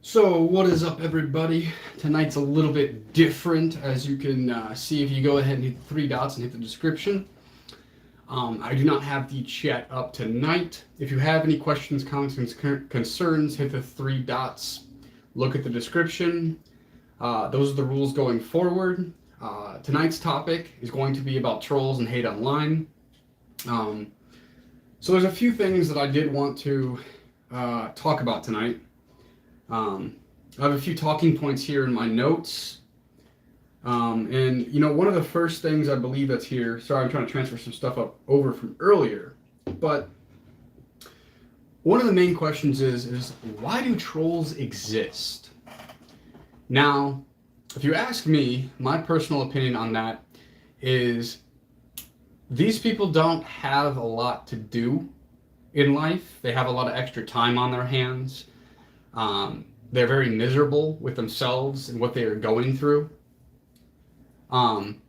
So what is up, everybody? Tonight's a little bit different, as you can see if you go ahead and hit the three dots and hit the description. I do not have the chat up tonight. If you have any questions, comments, and concerns, hit the three dots. Look at the description. Those are the rules going forward. Tonight's topic is going to be about trolls and hate online. So there's a few things that I did want to talk about tonight. I have a few talking points here in my notes. And, you know, one of the first things I believe that's here, sorry, I'm trying to transfer some stuff over from earlier, but one of the main questions is why do trolls exist? Now, if you ask me, my personal opinion on that is these people don't have a lot to do in life. They have a lot of extra time on their hands. They're very miserable with themselves and what they are going through. You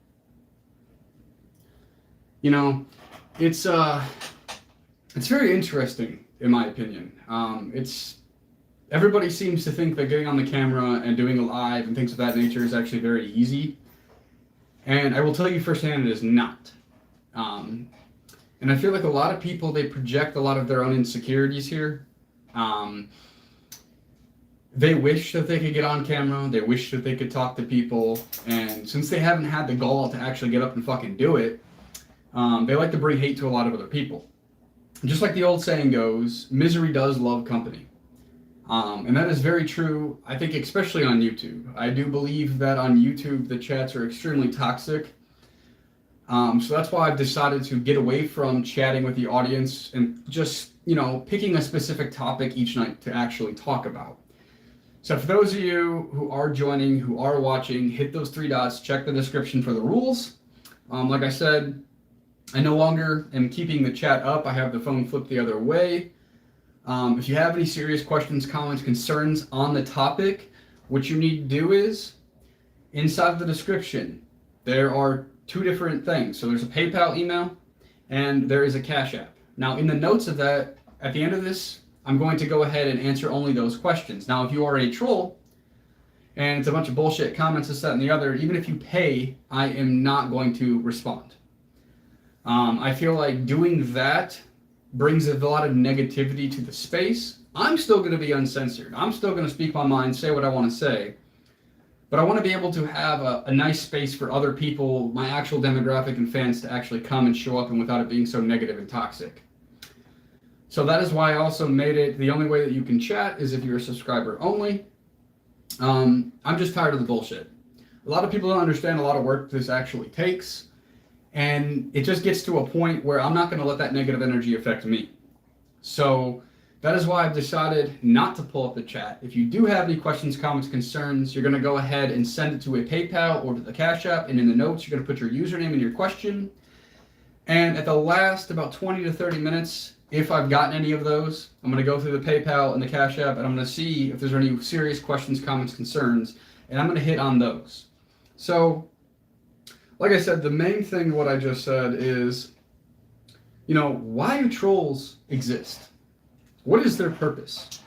know, it's very interesting in my opinion. Everybody seems to think that getting on the camera and doing a live and things of that nature is actually very easy. And I will tell you firsthand, it is not. And I feel like a lot of people, they project a lot of their own insecurities here. They wish that they could get on camera, they wish that they could talk to people, and since they haven't had the gall to actually get up and fucking do it, they like to bring hate to a lot of other people. Just like the old saying goes, misery does love company. And that is very true, I think, especially on YouTube. I do believe that on YouTube the chats are extremely toxic. So that's why I've decided to get away from chatting with the audience and just, you know, picking a specific topic each night to actually talk about. So for those of you who are joining, who are watching, hit those three dots, check the description for the rules. Like I said, I no longer am keeping the chat up. I have the phone flipped the other way. If you have any serious questions, comments, concerns on the topic, what you need to do is, inside the description, there are two different things. So there's a PayPal email and there is a Cash App. Now in the notes of that, at the end of this, I'm going to go ahead and answer only those questions. Now, if you are a troll and it's a bunch of bullshit comments, this, that, and the other, even if you pay, I am not going to respond. I feel like doing that brings a lot of negativity to the space. I'm still going to be uncensored. I'm still going to speak my mind, say what I want to say. But I want to be able to have a nice space for other people, my actual demographic and fans, to actually come and show up and without it being so negative and toxic. So that is why I also made it the only way that you can chat is if you're a subscriber only. I'm just tired of the bullshit. A lot of people don't understand a lot of work this actually takes. And it just gets to a point where I'm not going to let that negative energy affect me. So that is why I've decided not to pull up the chat. If you do have any questions, comments, concerns, you're going to go ahead and send it to a PayPal or to the Cash App. And in the notes, you're going to put your username and your question. And at the last about 20 to 30 minutes, if I've gotten any of those, I'm going to go through the PayPal and the Cash App, and I'm going to see if there's any serious questions, comments, concerns, and I'm going to hit on those. So, like I said, the main thing what I just said is, you know, why do trolls exist? What is their purpose?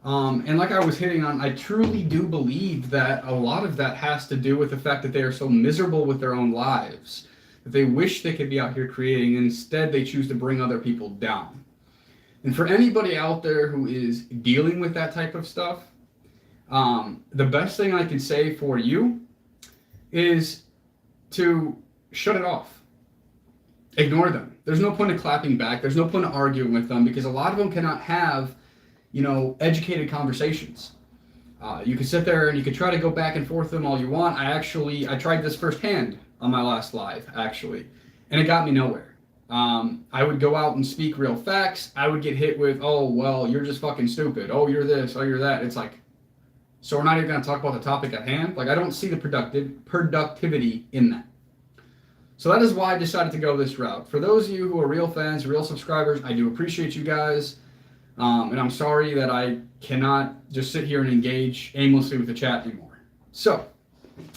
And like I was hitting on, I truly do believe that a lot of that has to do with the fact that they are so miserable with their own lives that they wish they could be out here creating, and instead they choose to bring other people down. And for anybody out there who is dealing with that type of stuff, the best thing I can say for you is to shut it off. Ignore them. There's no point in clapping back. There's no point in arguing with them because a lot of them cannot have, you know, educated conversations. You can sit there and you can try to go back and forth with them all you want. I tried this firsthand on my last live, actually, and it got me nowhere. I would go out and speak real facts. I would get hit with, oh, well, you're just fucking stupid. Oh, you're this. Oh, you're that. It's like, so we're not even going to talk about the topic at hand? Like, I don't see the productivity in that. So that is why I decided to go this route. For those of you who are real fans, real subscribers, I do appreciate you guys. And I'm sorry that I cannot just sit here and engage aimlessly with the chat anymore. So,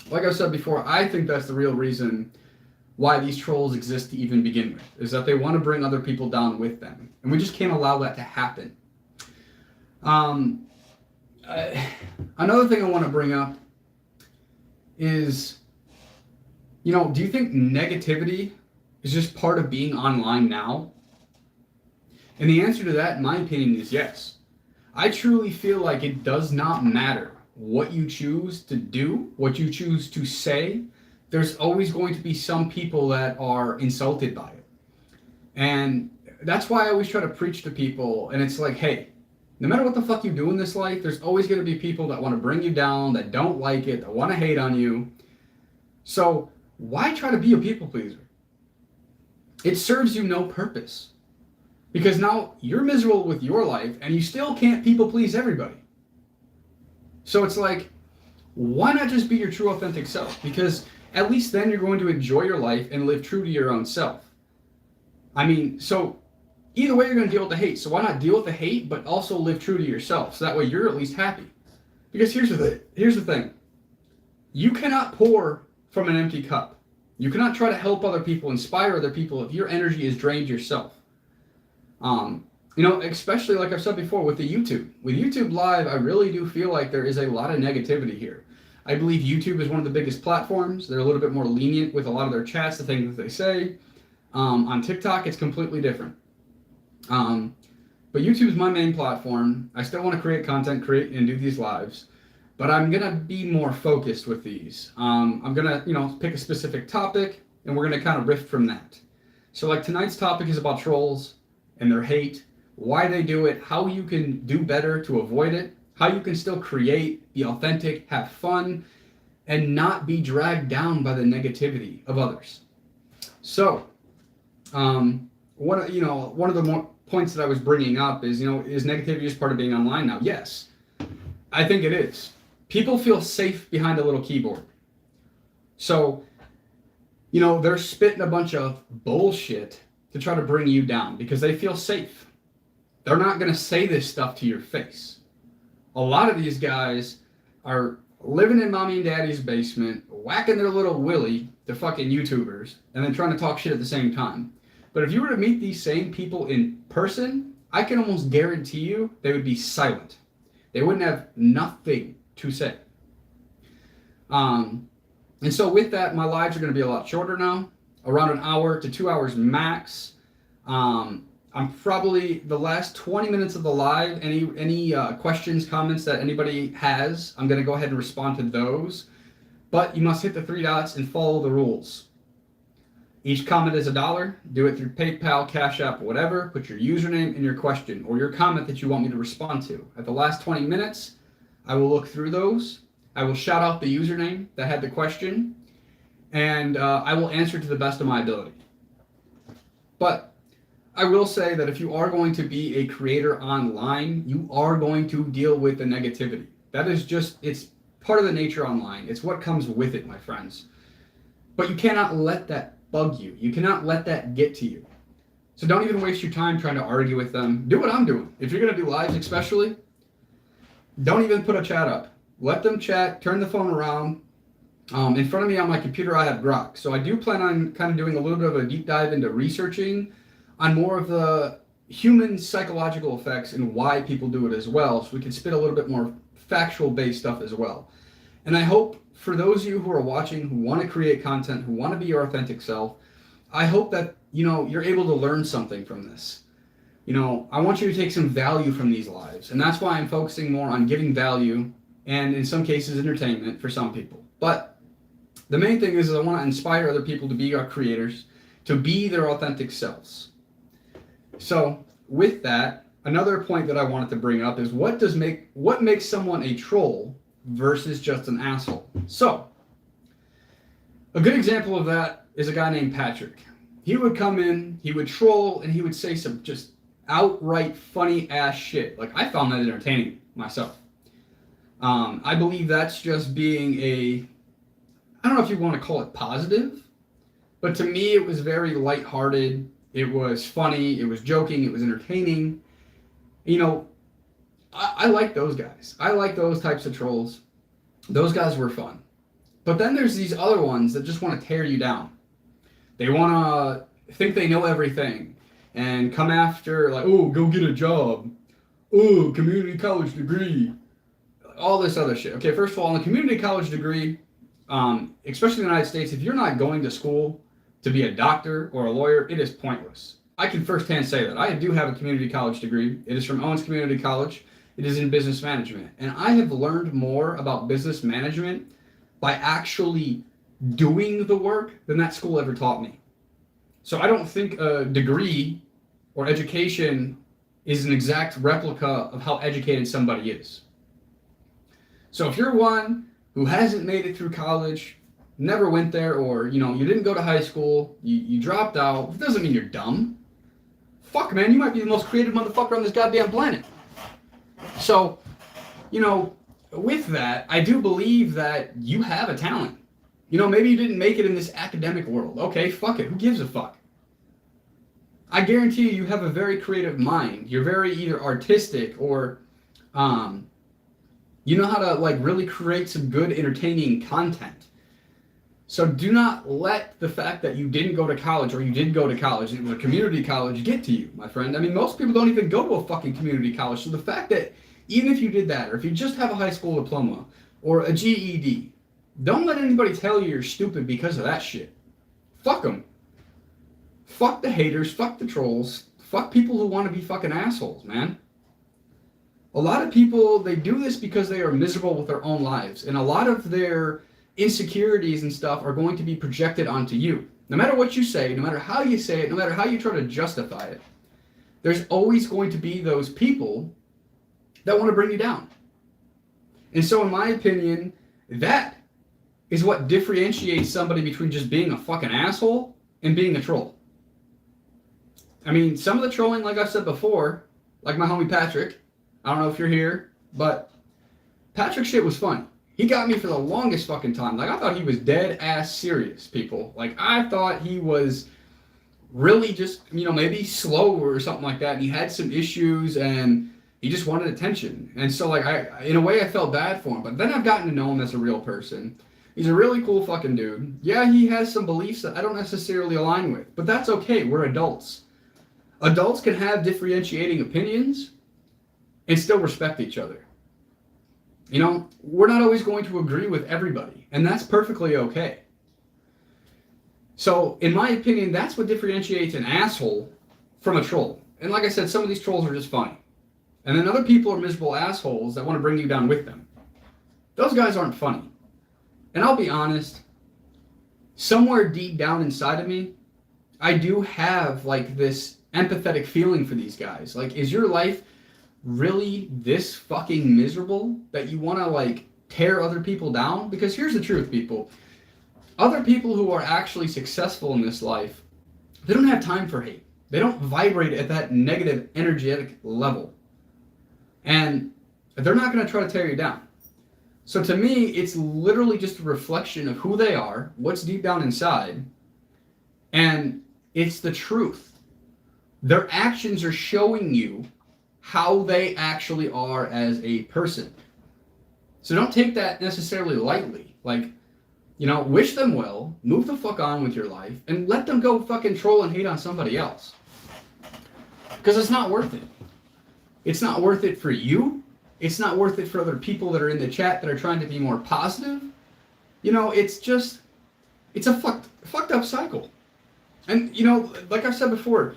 like I said before, I think that's the real reason why these trolls exist to even begin with, is that they want to bring other people down with them. And we just can't allow that to happen. Another thing I want to bring up is, you know, do you think negativity is just part of being online now? And the answer to that, in my opinion, is yes. I truly feel like it does not matter what you choose to do, what you choose to say. There's always going to be some people that are insulted by it. And that's why I always try to preach to people. And it's like, hey, no matter what the fuck you do in this life, there's always going to be people that want to bring you down, that don't like it, that want to hate on you. So why try to be a people pleaser? It serves you no purpose. Because now you're miserable with your life and you still can't people please everybody. So it's like, why not just be your true authentic self? Because at least then you're going to enjoy your life and live true to your own self. I mean, so either way you're going to deal with the hate. So why not deal with the hate, but also live true to yourself? So that way you're at least happy. Because here's the thing. You cannot pour from an empty cup. You cannot try to help other people, inspire other people if your energy is drained yourself. You know, especially like I've said before with the YouTube. With YouTube Live, I really do feel like there is a lot of negativity here. I believe YouTube is one of the biggest platforms. They're a little bit more lenient with a lot of their chats, the things that they say. On TikTok, it's completely different. But YouTube is my main platform. I still want to create content, create and do these lives. But I'm going to be more focused with these. I'm going to, you know, pick a specific topic, and we're going to kind of riff from that. So like tonight's topic is about trolls and their hate, why they do it, how you can do better to avoid it, how you can still create, be authentic, have fun, and not be dragged down by the negativity of others. So, one of the more points that I was bringing up is, you know, is negativity just part of being online now? Yes, I think it is. People feel safe behind a little keyboard. So, you know, they're spitting a bunch of bullshit to try to bring you down because they feel safe. They're not going to say this stuff to your face. A lot of these guys are living in mommy and daddy's basement, whacking their little willy to fucking YouTubers, and then trying to talk shit at the same time. But if you were to meet these same people in person, I can almost guarantee you they would be silent. They wouldn't have nothing to say. And so with that, my lives are going to be a lot shorter now, around an hour to 2 hours max. I'm probably the last 20 minutes of the live, any questions, comments that anybody has, I'm going to go ahead and respond to those. But you must hit the 3 dots and follow the rules. Each comment is $1. Do it through PayPal, Cash App, whatever. Put your username and your question or your comment that you want me to respond to. At the last 20 minutes, I will look through those. I will shout out the username that had the question, and I will answer to the best of my ability. But I will say that if you are going to be a creator online, you are going to deal with the negativity. That is just, it's part of the nature online. It's what comes with it, my friends. But you cannot let that bug you. You cannot let that get to you. So don't even waste your time trying to argue with them. Do what I'm doing. If you're going to do lives especially, don't even put a chat up. Let them chat, turn the phone around. In front of me on my computer, I have Grok. So I do plan on kind of doing a little bit of a deep dive into researching on more of the human psychological effects and why people do it as well, so we can spit a little bit more factual-based stuff as well. And I hope for those of you who are watching, who want to create content, who want to be your authentic self, I hope that, you know, you're able to learn something from this. You know, I want you to take some value from these lives, and that's why I'm focusing more on giving value and, in some cases, entertainment for some people. But the main thing is I want to inspire other people to be our creators, to be their authentic selves. So with that, another point that I wanted to bring up is what makes someone a troll versus just an asshole. So a good example of that is a guy named Patrick. He would come in, he would troll, and he would say some just outright funny ass shit. Like, I found that entertaining myself. I believe that's just being I don't know if you want to call it positive, but to me it was very lighthearted. It was funny, it was joking, it was entertaining. You know, I like those guys. I like those types of trolls. Those guys were fun. But then there's these other ones that just want to tear you down. They want to think they know everything and come after, like, oh, go get a job. Oh, community college degree. All this other shit. Okay, first of all, on the community college degree, especially in the United States, if you're not going to school to be a doctor or a lawyer, it is pointless. I can firsthand say that. I do have a community college degree. It is from Owens Community College. It is in business management. And I have learned more about business management by actually doing the work than that school ever taught me. So I don't think a degree or education is an exact replica of how educated somebody is. So if you're one who hasn't made it through college, never went there, or you didn't go to high school, you dropped out, it doesn't mean you're dumb. Fuck, man, you might be the most creative motherfucker on this goddamn planet. So, with that, I do believe that you have a talent. Maybe you didn't make it in this academic world. Okay, fuck it. Who gives a fuck? I guarantee you have a very creative mind. You're very either artistic or, you know how to really create some good, entertaining content. So do not let the fact that you didn't go to college or you did go to college and it was a community college get to you, my friend. I mean, most people don't even go to a fucking community college. So the fact that even if you did that, or if you just have a high school diploma or a GED, don't let anybody tell you you're stupid because of that shit. Fuck them. Fuck the haters. Fuck the trolls. Fuck people who want to be fucking assholes, man. A lot of people, they do this because they are miserable with their own lives. And a lot of their insecurities and stuff are going to be projected onto you. No matter what you say, no matter how you say it, no matter how you try to justify it, there's always going to be those people that want to bring you down. And so in my opinion, that is what differentiates somebody between just being a fucking asshole and being a troll. I mean, some of the trolling, like I've said before, like my homie Patrick, I don't know if you're here, but Patrick's shit was funny. He got me for the longest fucking time. I thought he was dead ass serious, people. I thought he was really just, maybe slow or something like that. And he had some issues and he just wanted attention. And so, in a way, I felt bad for him. But then I've gotten to know him as a real person. He's a really cool fucking dude. Yeah, he has some beliefs that I don't necessarily align with. But that's okay. We're adults. Adults can have differentiating opinions and still respect each other. We're not always going to agree with everybody, and that's perfectly okay. So, in my opinion, that's what differentiates an asshole from a troll. And like I said, some of these trolls are just funny. And then other people are miserable assholes that want to bring you down with them. Those guys aren't funny. And I'll be honest, somewhere deep down inside of me, I do have this empathetic feeling for these guys. Is your life really this fucking miserable that you want to tear other people down? Because here's the truth, people. Other people who are actually successful in this life, they don't have time for hate. They don't vibrate at that negative energetic level. And they're not going to try to tear you down. So to me, it's literally just a reflection of who they are, what's deep down inside, and it's the truth. Their actions are showing you how they actually are as a person. So don't take that necessarily lightly. Wish them well, move the fuck on with your life, and let them go fucking troll and hate on somebody else. Because it's not worth it. It's not worth it for you. It's not worth it for other people that are in the chat that are trying to be more positive. It's a fucked up cycle. And, like I've said before,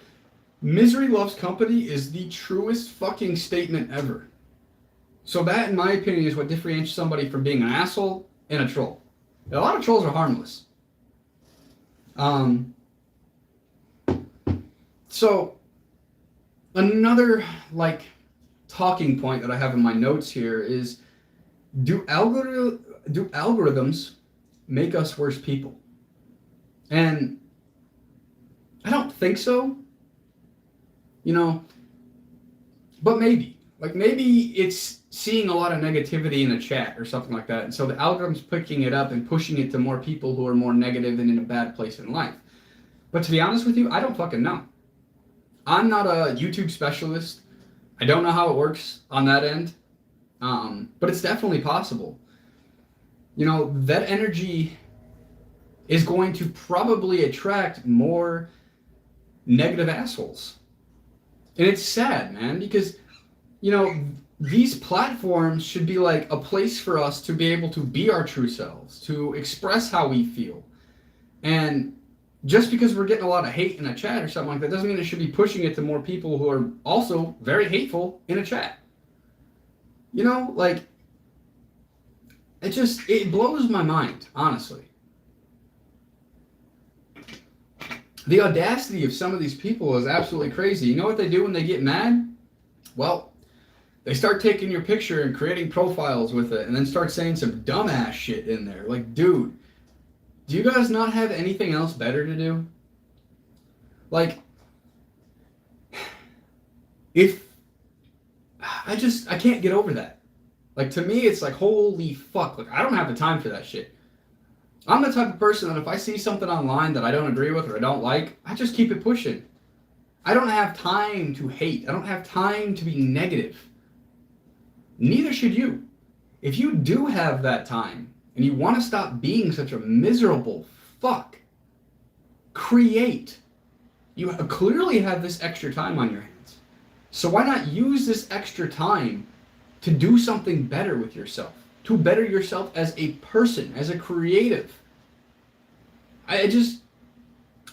misery loves company is the truest fucking statement ever. So that, in my opinion, is what differentiates somebody from being an asshole and a troll. A lot of trolls are harmless. So, another, talking point that I have in my notes here is, do algorithms make us worse people? And I don't think so. But maybe. Maybe it's seeing a lot of negativity in the chat or something like that. And so the algorithm's picking it up and pushing it to more people who are more negative and in a bad place in life. But to be honest with you, I don't fucking know. I'm not a YouTube specialist. I don't know how it works on that end, but it's definitely possible. You know, that energy is going to probably attract more negative assholes. And it's sad, man, because, you know, these platforms should be like a place for us to be able to be our true selves, to express how we feel. And just because we're getting a lot of hate in a chat or something like that doesn't mean it should be pushing it to more people who are also very hateful in a chat. You know, like, it blows my mind, honestly. The audacity of some of these people is absolutely crazy. You know what they do when they get mad? Well, they start taking your picture and creating profiles with it and then start saying some dumbass shit in there. Like, dude, do you guys not have anything else better to do? Like, I can't get over that. Like, to me, it's like, holy fuck. Like, I don't have the time for that shit. I'm the type of person that if I see something online that I don't agree with or I don't like, I just keep it pushing. I don't have time to hate. I don't have time to be negative. Neither should you. If you do have that time and you want to stop being such a miserable fuck, create. You clearly have this extra time on your hands. So why not use this extra time to do something better with yourself? To better yourself as a person, as a creative. I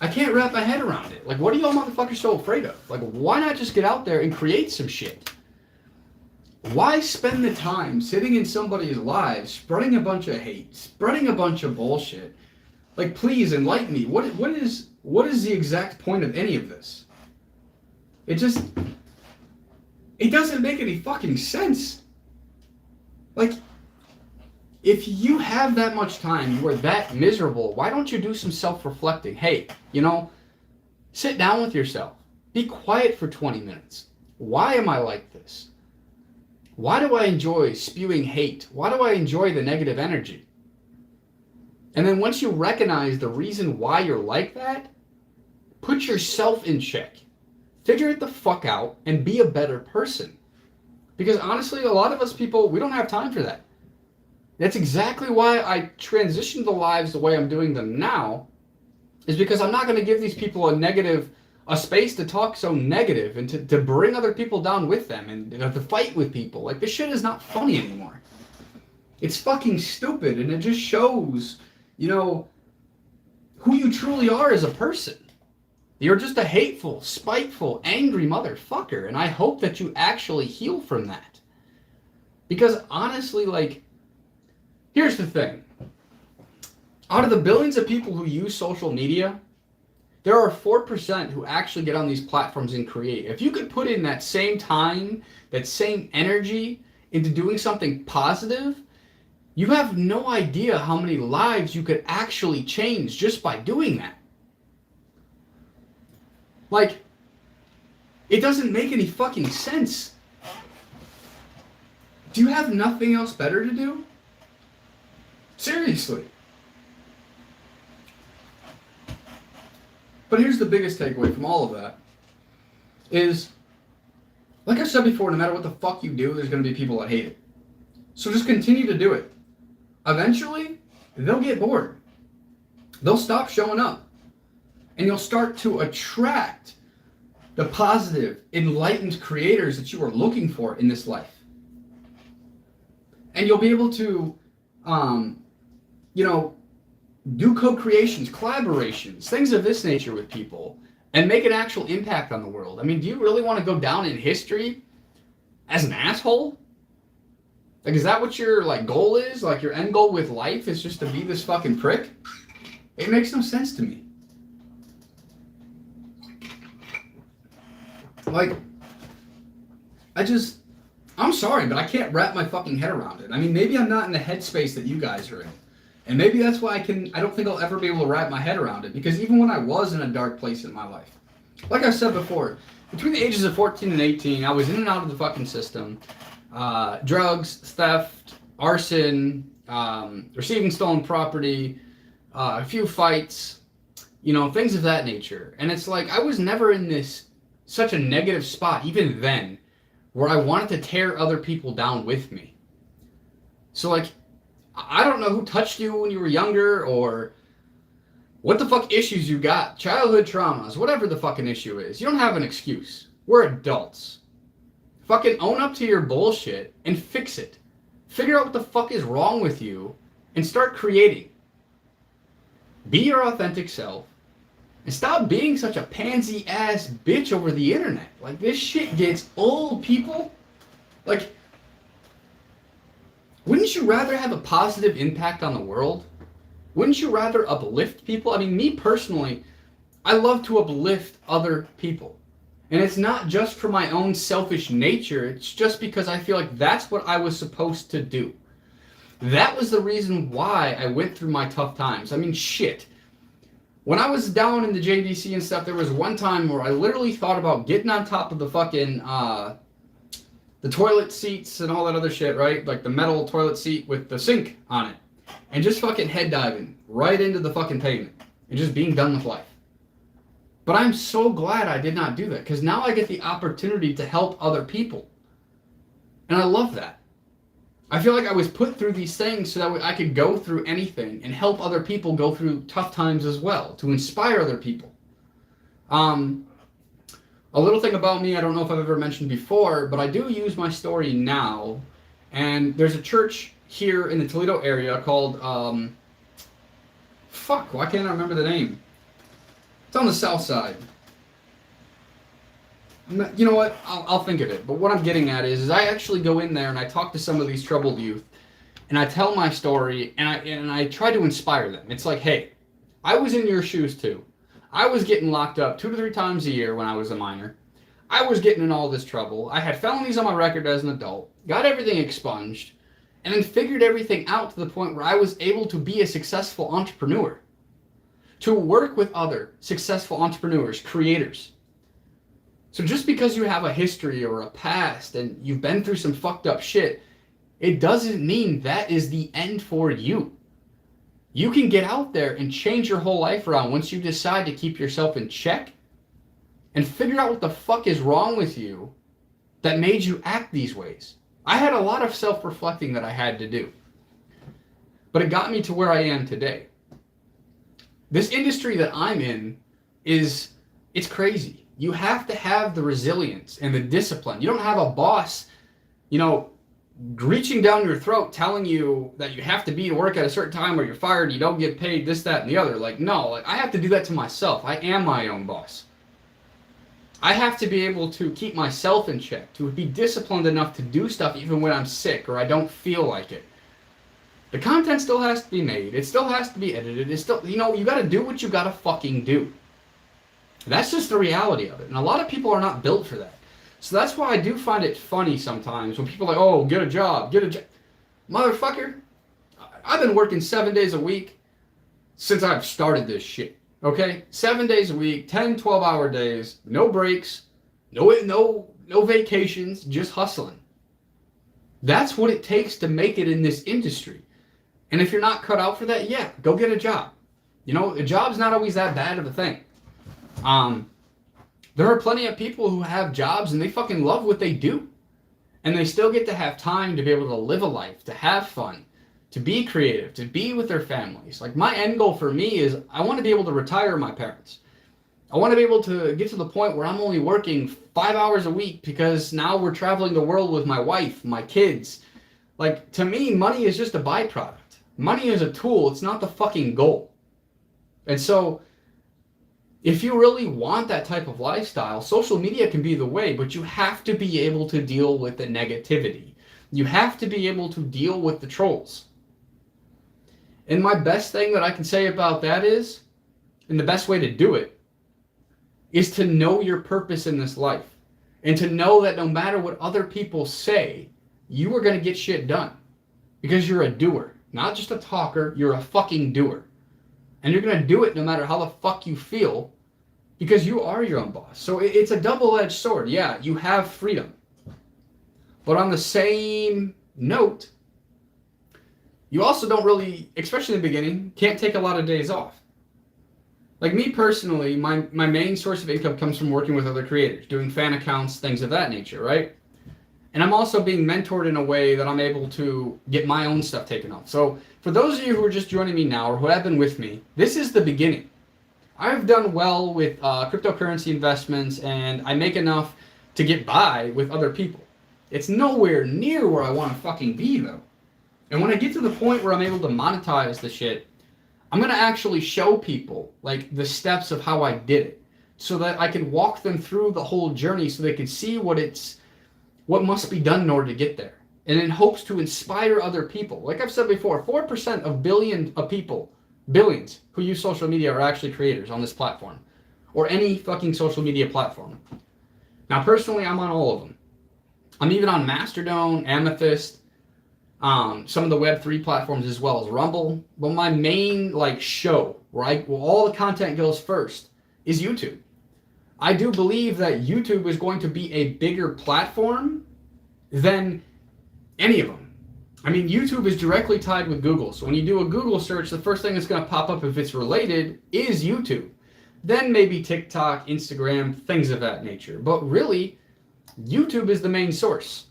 can't wrap my head around it. Like, what are y'all motherfuckers so afraid of? Like, why not just get out there and create some shit? Why spend the time sitting in somebody's lives, spreading a bunch of hate, spreading a bunch of bullshit? Like, please enlighten me. What is the exact point of any of this? It doesn't make any fucking sense. Like, if you have that much time, you are that miserable, why don't you do some self-reflecting? Hey, you know, sit down with yourself. Be quiet for 20 minutes. Why am I like this? Why do I enjoy spewing hate? Why do I enjoy the negative energy? And then once you recognize the reason why you're like that, put yourself in check. Figure it the fuck out and be a better person. Because honestly, a lot of us people, we don't have time for that. That's exactly why I transitioned the lives the way I'm doing them now, is because I'm not going to give these people a space to talk so negative and to bring other people down with them and to fight with people. Like, this shit is not funny anymore. It's fucking stupid, and it just shows, you know, who you truly are as a person. You're just a hateful, spiteful, angry motherfucker, and I hope that you actually heal from that. Because honestly, like, here's the thing. Out of the billions of people who use social media, there are 4% who actually get on these platforms and create. If you could put in that same time, that same energy into doing something positive, you have no idea how many lives you could actually change just by doing that. Like, it doesn't make any fucking sense. Do you have nothing else better to do? Seriously. But here's the biggest takeaway from all of that is, like I said before, no matter what the fuck you do, there's going to be people that hate it. So just continue to do it. Eventually, they'll get bored. They'll stop showing up. And you'll start to attract the positive, enlightened creators that you are looking for in this life. And you'll be able to, you know, do co-creations, collaborations, things of this nature with people, and make an actual impact on the world. I mean, do you really want to go down in history as an asshole? Like, is that what your, like, goal is? Like, your end goal with life is just to be this fucking prick? It makes no sense to me. Like, I'm sorry, but I can't wrap my fucking head around it. I mean, maybe I'm not in the headspace that you guys are in. And maybe that's why I don't think I'll ever be able to wrap my head around it. Because even when I was in a dark place in my life, like I said before, between the ages of 14 and 18, I was in and out of the fucking system. Drugs, theft, arson, receiving stolen property, a few fights, you know, things of that nature. And it's like, I was never in such a negative spot, even then, where I wanted to tear other people down with me. So, like, I don't know who touched you when you were younger or what the fuck issues you got, childhood traumas, whatever the fucking issue is. You don't have an excuse. We're adults. Fucking own up to your bullshit and fix it. Figure out what the fuck is wrong with you and start creating. Be your authentic self and stop being such a pansy ass bitch over the internet. Like, this shit gets old, people. Like, wouldn't you rather have a positive impact on the world? Wouldn't you rather uplift people? I mean, me personally, I love to uplift other people. And it's not just for my own selfish nature. It's just because I feel like that's what I was supposed to do. That was the reason why I went through my tough times. I mean, shit. When I was down in the JDC and stuff, there was one time where I literally thought about getting on top of the fucking, the toilet seats and all that other shit, right? Like the metal toilet seat with the sink on it. And just fucking head diving right into the fucking pavement. And just being done with life. But I'm so glad I did not do that. Because now I get the opportunity to help other people. And I love that. I feel like I was put through these things so that I could go through anything and help other people go through tough times as well. To inspire other people. A little thing about me, I don't know if I've ever mentioned before, but I do use my story now. And there's a church here in the Toledo area called, fuck, why can't I remember the name? It's on the south side. You know what? I'll think of it. But what I'm getting at is I actually go in there and I talk to some of these troubled youth. And I tell my story and I try to inspire them. It's like, hey, I was in your shoes too. I was getting locked up 2 to 3 times a year when I was a minor. I was getting in all this trouble. I had felonies on my record as an adult. Got everything expunged. And then figured everything out to the point where I was able to be a successful entrepreneur. To work with other successful entrepreneurs, creators. So just because you have a history or a past and you've been through some fucked up shit, it doesn't mean that is the end for you. You can get out there and change your whole life around once you decide to keep yourself in check and figure out what the fuck is wrong with you that made you act these ways. I had a lot of self-reflecting that I had to do. But it got me to where I am today. This industry that I'm in it's crazy. You have to have the resilience and the discipline. You don't have a boss, reaching down your throat telling you that you have to be to work at a certain time or you're fired, you don't get paid, this, that, and the other. Like, no, like, I have to do that to myself. I am my own boss. I have to be able to keep myself in check, to be disciplined enough to do stuff even when I'm sick or I don't feel like it. The content still has to be made. It still has to be edited. It's still, you got to do what you got to fucking do. That's just the reality of it. And a lot of people are not built for that. So that's why I do find it funny sometimes when people are like, oh, get a job. Motherfucker, I've been working 7 days a week since I've started this shit. Okay? 7 days a week, 10, 12-hour days, no breaks, no vacations, just hustling. That's what it takes to make it in this industry. And if you're not cut out for that, yeah, go get a job. A job's not always that bad of a thing. There are plenty of people who have jobs and they fucking love what they do. And they still get to have time to be able to live a life, to have fun, to be creative, to be with their families. Like, my end goal for me is I want to be able to retire my parents. I want to be able to get to the point where I'm only working 5 hours a week because now we're traveling the world with my wife, my kids. Like, to me, money is just a byproduct. Money is a tool. It's not the fucking goal. And so, if you really want that type of lifestyle, social media can be the way, but you have to be able to deal with the negativity. You have to be able to deal with the trolls. And my best thing that I can say about that is, and the best way to do it, is to know your purpose in this life. And to know that no matter what other people say, you are going to get shit done. Because you're a doer. Not just a talker, you're a fucking doer. And you're going to do it no matter how the fuck you feel. Because you are your own boss. So it's a double-edged sword. Yeah, you have freedom. But on the same note, you also don't really, especially in the beginning, can't take a lot of days off. Like me personally, my main source of income comes from working with other creators, doing fan accounts, things of that nature, right? And I'm also being mentored in a way that I'm able to get my own stuff taken off. So for those of you who are just joining me now or who have been with me, this is the beginning. I've done well with cryptocurrency investments, and I make enough to get by with other people. It's nowhere near where I want to fucking be, though. And when I get to the point where I'm able to monetize the shit, I'm going to actually show people like the steps of how I did it so that I can walk them through the whole journey so they can see what must be done in order to get there. And in hopes to inspire other people. Like I've said before, 4% of billions who use social media are actually creators on this platform. Or any fucking social media platform. Now personally, I'm on all of them. I'm even on Mastodon, Amethyst, some of the Web3 platforms as well as Rumble. But my main show, where all the content goes first, is YouTube. I do believe that YouTube is going to be a bigger platform than any of them. I mean, YouTube is directly tied with Google. So when you do a Google search, the first thing that's going to pop up if it's related is YouTube. Then maybe TikTok, Instagram, things of that nature. But really, YouTube is the main source.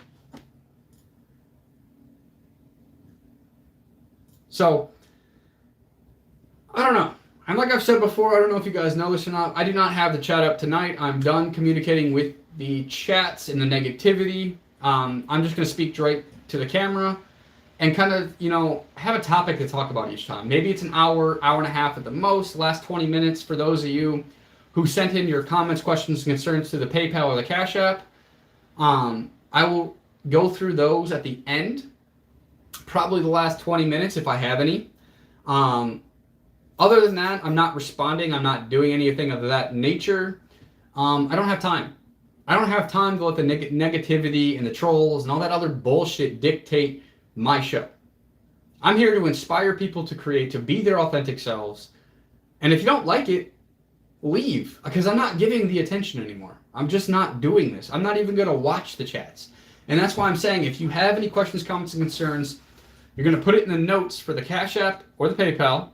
So, I don't know. And like I've said before, I don't know if you guys know this or not, I do not have the chat up tonight. I'm done communicating with the chats and the negativity. I'm just going to speak straight to the camera and kind of, have a topic to talk about each time. Maybe it's an hour, hour and a half at the most, last 20 minutes for those of you who sent in your comments, questions, and concerns to the PayPal or the Cash App. I will go through those at the end, probably the last 20 minutes if I have any. Other than that, I'm not responding. I'm not doing anything of that nature. I don't have time. I don't have time to let the negativity and the trolls and all that other bullshit dictate my show. I'm here to inspire people to create, to be their authentic selves. And if you don't like it, leave. Because I'm not giving the attention anymore. I'm just not doing this. I'm not even going to watch the chats. And that's why I'm saying if you have any questions, comments, and concerns, you're going to put it in the notes for the Cash App or the PayPal.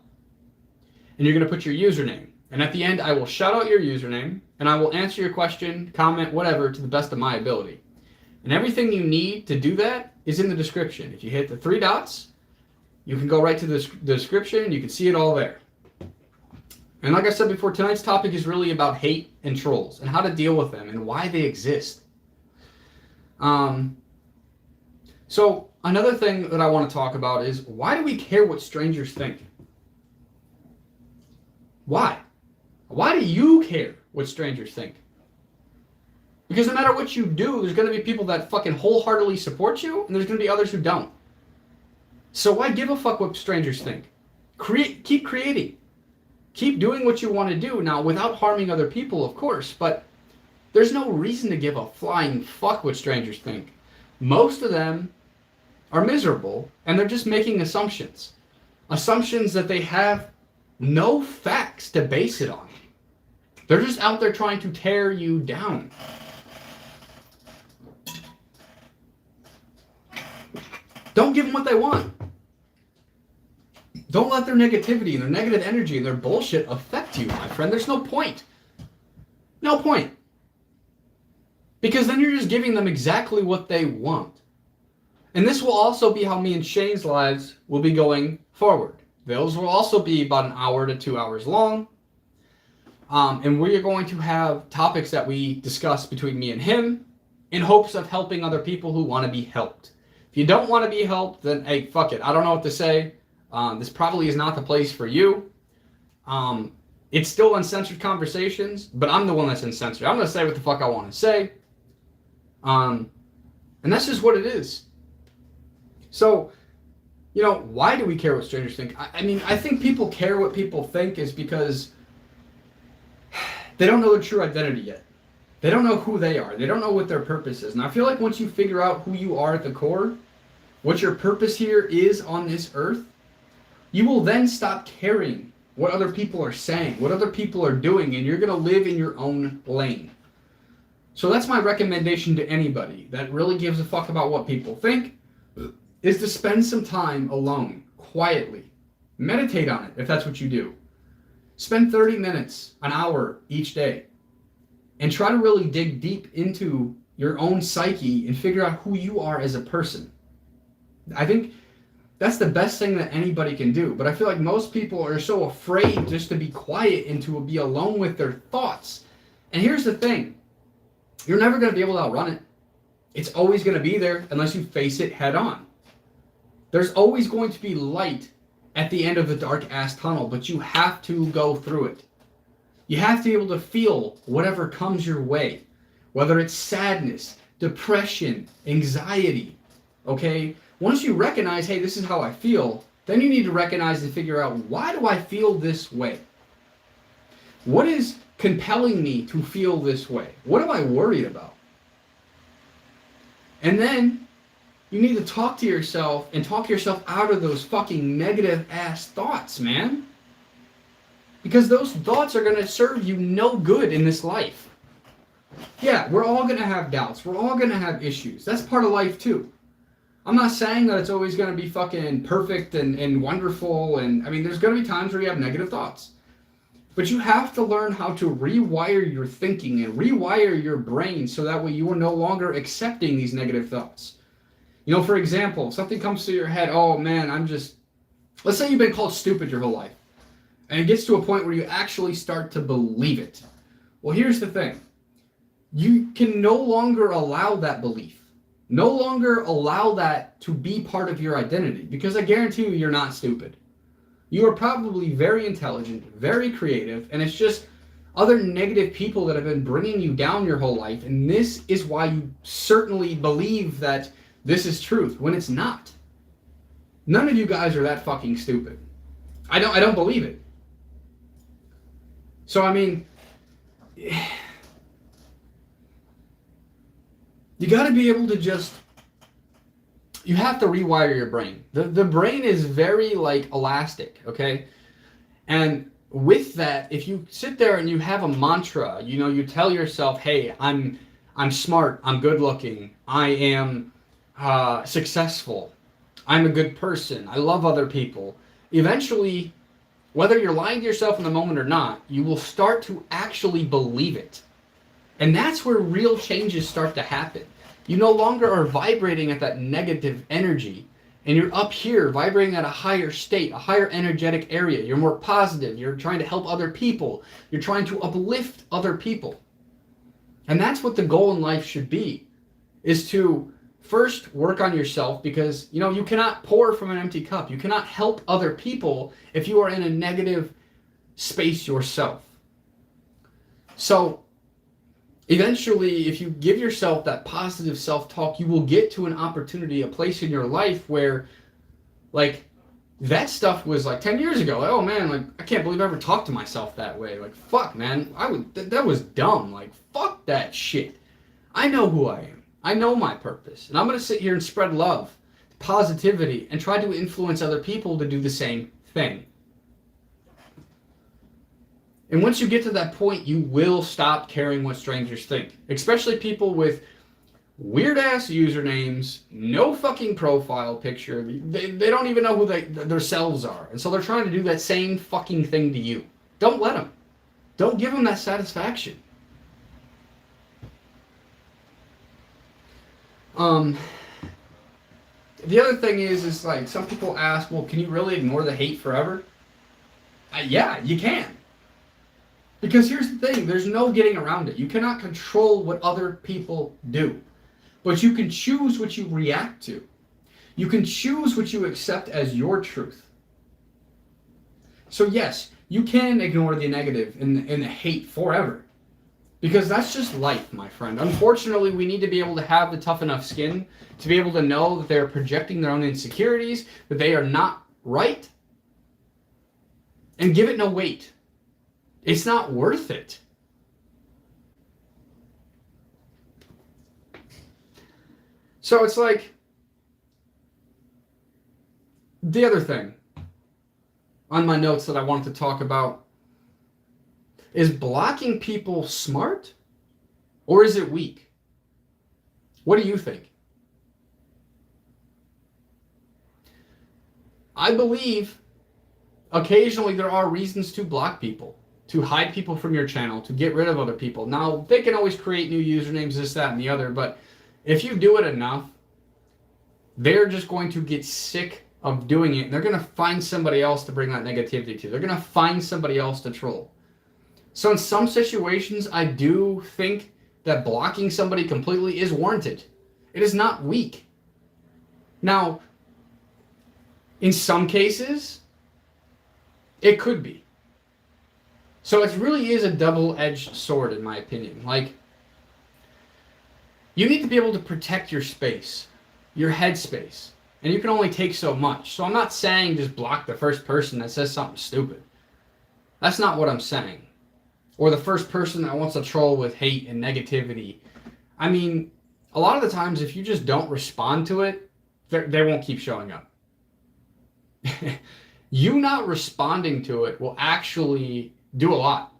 And you're going to put your username. And at the end, I will shout out your username, and I will answer your question, comment, whatever, to the best of my ability. And everything you need to do that is in the description. If you hit the 3 dots, you can go right to the description, and you can see it all there. And like I said before, tonight's topic is really about hate and trolls, and how to deal with them, and why they exist. So, another thing that I want to talk about is, why do we care what strangers think? Why? Why do you care what strangers think? Because no matter what you do, there's going to be people that fucking wholeheartedly support you, and there's going to be others who don't. So why give a fuck what strangers think? Keep creating. Keep doing what you want to do. Now, without harming other people, of course, but there's no reason to give a flying fuck what strangers think. Most of them are miserable, and they're just making assumptions. Assumptions that they have no facts to base it on. They're just out there trying to tear you down. Don't give them what they want. Don't let their negativity and their negative energy and their bullshit affect you, my friend. There's no point. No point. Because then you're just giving them exactly what they want. And this will also be how me and Shane's lives will be going forward. Those will also be about an hour to 2 hours long. And we are going to have topics that we discuss between me and him in hopes of helping other people who want to be helped. If you don't want to be helped, then hey, fuck it. I don't know what to say. This probably is not the place for you. It's still uncensored conversations, but I'm the one that's uncensored. I'm going to say what the fuck I want to say. And that's just what it is. So, why do we care what strangers think? I mean, I think people care what people think is because they don't know their true identity yet. They don't know who they are. They don't know what their purpose is. And I feel like once you figure out who you are at the core, what your purpose here is on this earth, you will then stop caring what other people are saying, what other people are doing, and you're going to live in your own lane. So that's my recommendation to anybody that really gives a fuck about what people think, is to spend some time alone, quietly. Meditate on it, if that's what you do. Spend 30 minutes, an hour each day, and try to really dig deep into your own psyche and figure out who you are as a person. I think that's the best thing that anybody can do. But I feel like most people are so afraid just to be quiet and to be alone with their thoughts. And here's the thing. You're never going to be able to outrun it. It's always going to be there unless you face it head on. There's always going to be light at the end of the dark ass tunnel, but you have to go through it. You have to be able to feel whatever comes your way, whether it's sadness, depression, anxiety, okay? Once you recognize, hey, this is how I feel, then you need to recognize and figure out, why do I feel this way? What is compelling me to feel this way? What am I worried about? And then you need to talk to yourself and talk yourself out of those fucking negative ass thoughts, man. Because those thoughts are going to serve you no good in this life. Yeah, we're all going to have doubts. We're all going to have issues. That's part of life too. I'm not saying that it's always going to be fucking perfect and wonderful. And I mean, there's going to be times where you have negative thoughts. But you have to learn how to rewire your thinking and rewire your brain so that way you are no longer accepting these negative thoughts. You know, for example, something comes to your head, oh man, let's say you've been called stupid your whole life. And it gets to a point where you actually start to believe it. Well, here's the thing. You can no longer allow that belief. No longer allow that to be part of your identity. Because I guarantee you, you're not stupid. You are probably very intelligent, very creative, and it's just other negative people that have been bringing you down your whole life. And this is why you certainly believe that this is truth, when it's not. None of you guys are that fucking stupid. I don't believe it. So, I mean, you got to be able to just, you have to rewire your brain. The brain is very, like, elastic, okay? And with that, if you sit there and you have a mantra, you know, you tell yourself, hey, I'm smart, I'm good looking, I am successful, I'm a good person, I love other people. Eventually, whether you're lying to yourself in the moment or not, you will start to actually believe it. And that's where real changes start to happen. You no longer are vibrating at that negative energy, and you're up here vibrating at a higher state, a higher energetic area. You're more positive. You're trying to help other people. You're trying to uplift other people. And that's what the goal in life should be, is to first work on yourself, because, you know, you cannot pour from an empty cup. You cannot help other people if you are in a negative space yourself. So eventually, if you give yourself that positive self-talk, you will get to an opportunity, a place in your life where, like, that stuff was like 10 years ago. Like, oh man, like, I can't believe I ever talked to myself that way. Like, fuck, man, that was dumb. Like, fuck that shit. I know who I am. I know my purpose. And I'm going to sit here and spread love, positivity, and try to influence other people to do the same thing. And once you get to that point, you will stop caring what strangers think. Especially people with weird-ass usernames, no fucking profile picture. They don't even know who their selves are. And so they're trying to do that same fucking thing to you. Don't let them. Don't give them that satisfaction. The other thing is like, some people ask, well, can you really ignore the hate forever? Yeah, you can. Because here's the thing, there's no getting around it. You cannot control what other people do. But you can choose what you react to. You can choose what you accept as your truth. So yes, you can ignore the negative and the hate forever. Because that's just life, my friend. Unfortunately, we need to be able to have the tough enough skin to be able to know that they're projecting their own insecurities, that they are not right, and give it no weight. It's not worth it. So it's like, the other thing on my notes that I wanted to talk about is blocking people smart, or is it weak? What do you think? I believe occasionally there are reasons to block people. to hide people from your channel, to get rid of other people. Now, they can always create new usernames, this, that, and the other, but if you do it enough, they're just going to get sick of doing it, and they're going to find somebody else to bring that negativity to. They're going to find somebody else to troll. So in some situations, I do think that blocking somebody completely is warranted. It is not weak. Now, in some cases, it could be. So it really is a double-edged sword, in my opinion. Like, you need to be able to protect your space, your headspace, and you can only take so much. So I'm not saying just block the first person that says something stupid. That's not what I'm saying. Or the first person that wants to troll with hate and negativity. I mean, a lot of the times, if you just don't respond to it, they won't keep showing up. You not responding to it will actually do a lot.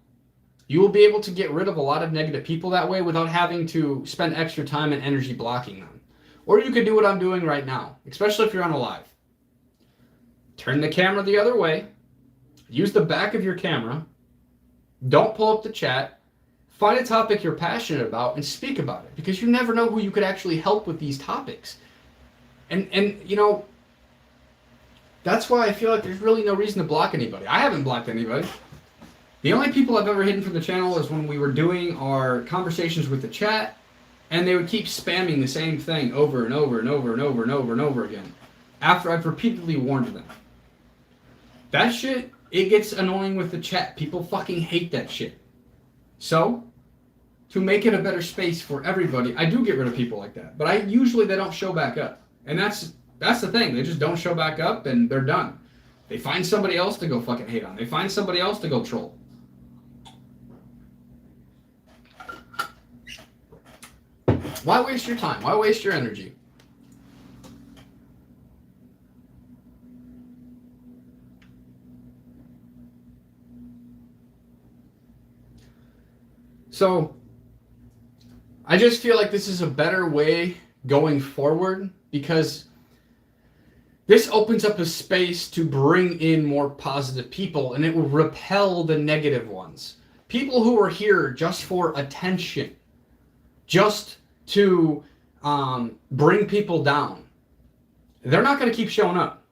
You will be able to get rid of a lot of negative people that way without having to spend extra time and energy blocking them. Or you could do what I'm doing right now, especially if you're on a live. Turn the camera the other way. Use the back of your camera. Don't pull up the chat. Find a topic you're passionate about and speak about it, because you never know who you could actually help with these topics. And you know, that's why I feel like there's really no reason to block anybody. I haven't blocked anybody. The only people I've ever hidden from the channel is when we were doing our conversations with the chat, and they would keep spamming the same thing over and over and over and over and over and over again after I've repeatedly warned them. That shit, it gets annoying with the chat. People fucking hate that shit. So, to make it a better space for everybody, I do get rid of people like that. But they don't show back up. And that's the thing. They just don't show back up and they're done. They find somebody else to go fucking hate on. They find somebody else to go troll. Why waste your time? Why waste your energy? So, I just feel like this is a better way going forward, because this opens up a space to bring in more positive people, and it will repel the negative ones. People who are here just for attention, just to bring people down, they're not going to keep showing up.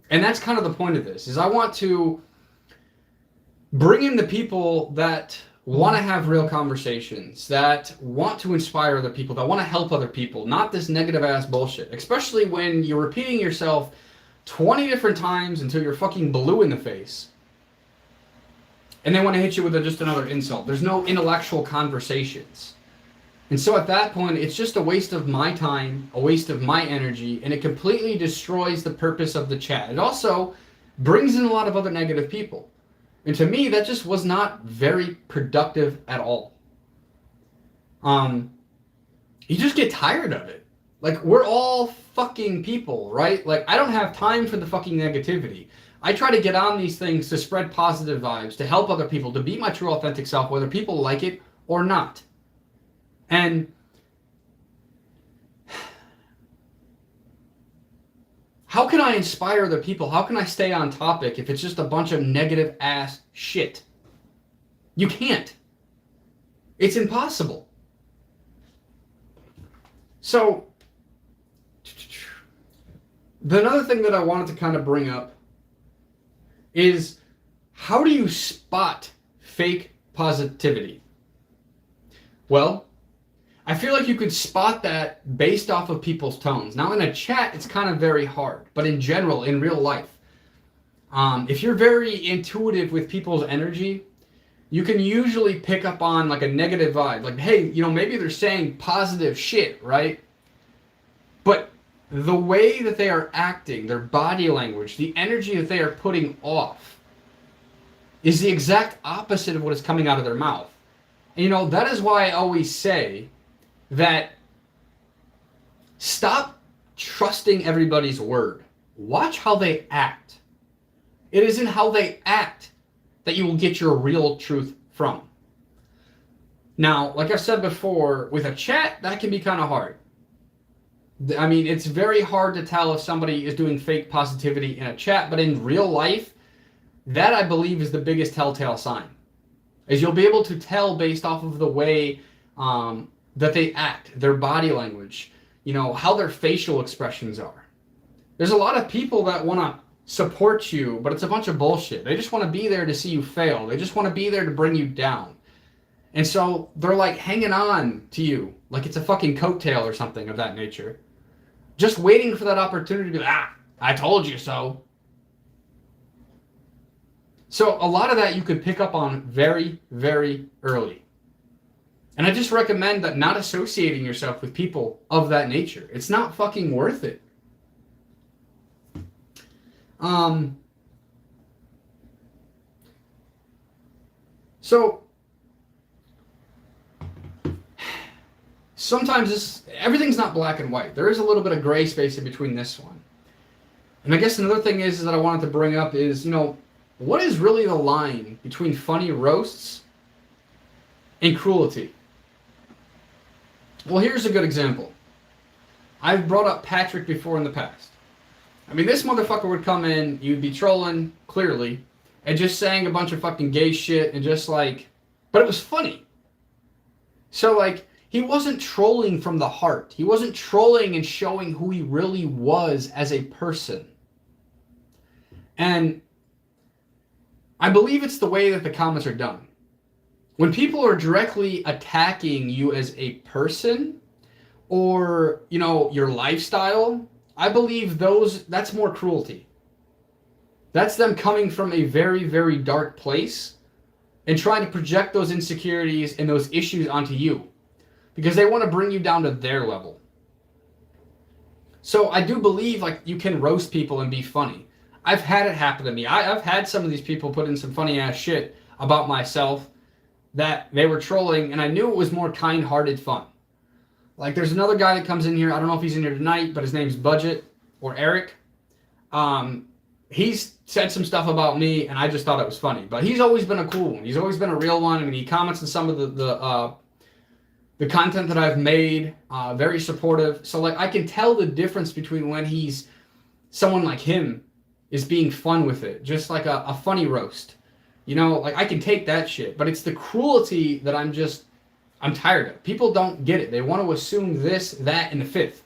And that's kind of the point of this, is I want to bring in the people that want to have real conversations, that want to inspire other people, that want to help other people, not this negative ass bullshit. Especially when you're repeating yourself 20 different times until you're fucking blue in the face, and they want to hit you with just another insult. There's no intellectual conversations. And so at that point, it's just a waste of my time, a waste of my energy, and it completely destroys the purpose of the chat. It also brings in a lot of other negative people. And to me, that just was not very productive at all. You just get tired of it. Like, we're all fucking people, right? Like, I don't have time for the fucking negativity. I try to get on these things to spread positive vibes, to help other people, to be my true authentic self, whether people like it or not. And how can I inspire other people? How can I stay on topic if it's just a bunch of negative ass shit? You can't. It's impossible. So, another thing that I wanted to kind of bring up is, how do you spot fake positivity? Well, I feel like you could spot that based off of people's tones. Now, in a chat, it's kind of very hard. But in general, in real life, if you're very intuitive with people's energy, you can usually pick up on like a negative vibe. Like, hey, you know, maybe they're saying positive shit, right? But the way that they are acting, their body language, the energy that they are putting off is the exact opposite of what is coming out of their mouth. And, you know, that is why I always say that stop trusting everybody's word. Watch how they act. It is in how they act that you will get your real truth from. Now, like I've said before, with a chat, that can be kind of hard. I mean, it's very hard to tell if somebody is doing fake positivity in a chat, but in real life, That, I believe, is the biggest telltale sign. Is you'll be able to tell based off of the way that they act, their body language, how their facial expressions are. There's a lot of people that want to support you, but it's a bunch of bullshit. They just want to be there to see you fail. They just want to be there to bring you down. And so they're like hanging on to you like it's a fucking coattail or something of that nature. Just waiting for that opportunity to be like, I told you so. So a lot of that you could pick up on very, very early. And I just recommend that not associating yourself with people of that nature. It's not fucking worth it. So sometimes everything's not black and white. There is a little bit of gray space in between this one. And I guess another thing is that I wanted to bring up is, what is really the line between funny roasts and cruelty? Well, here's a good example. I've brought up Patrick before in the past. I mean, this motherfucker would come in, you'd be trolling, clearly, and just saying a bunch of fucking gay shit, and just but it was funny. So, he wasn't trolling from the heart. He wasn't trolling and showing who he really was as a person. And I believe it's the way that the comments are done. When people are directly attacking you as a person, or, your lifestyle, I believe that's more cruelty. That's them coming from a very, very dark place and trying to project those insecurities and those issues onto you because they want to bring you down to their level. So I do believe you can roast people and be funny. I've had it happen to me. I've had some of these people put in some funny ass shit about myself that they were trolling, and I knew it was more kind-hearted fun. There's another guy that comes in here. I don't know if he's in here tonight, but his name's Budget or Eric. He's said some stuff about me, and I just thought it was funny. But he's always been a cool one. He's always been a real one. I mean, he comments on some of the content that I've made. Very supportive. So, I can tell the difference between when he's someone like him is being fun with it. Just like a funny roast. I can take that shit. But it's the cruelty that I'm tired of. People don't get it. They want to assume this, that, and the fifth.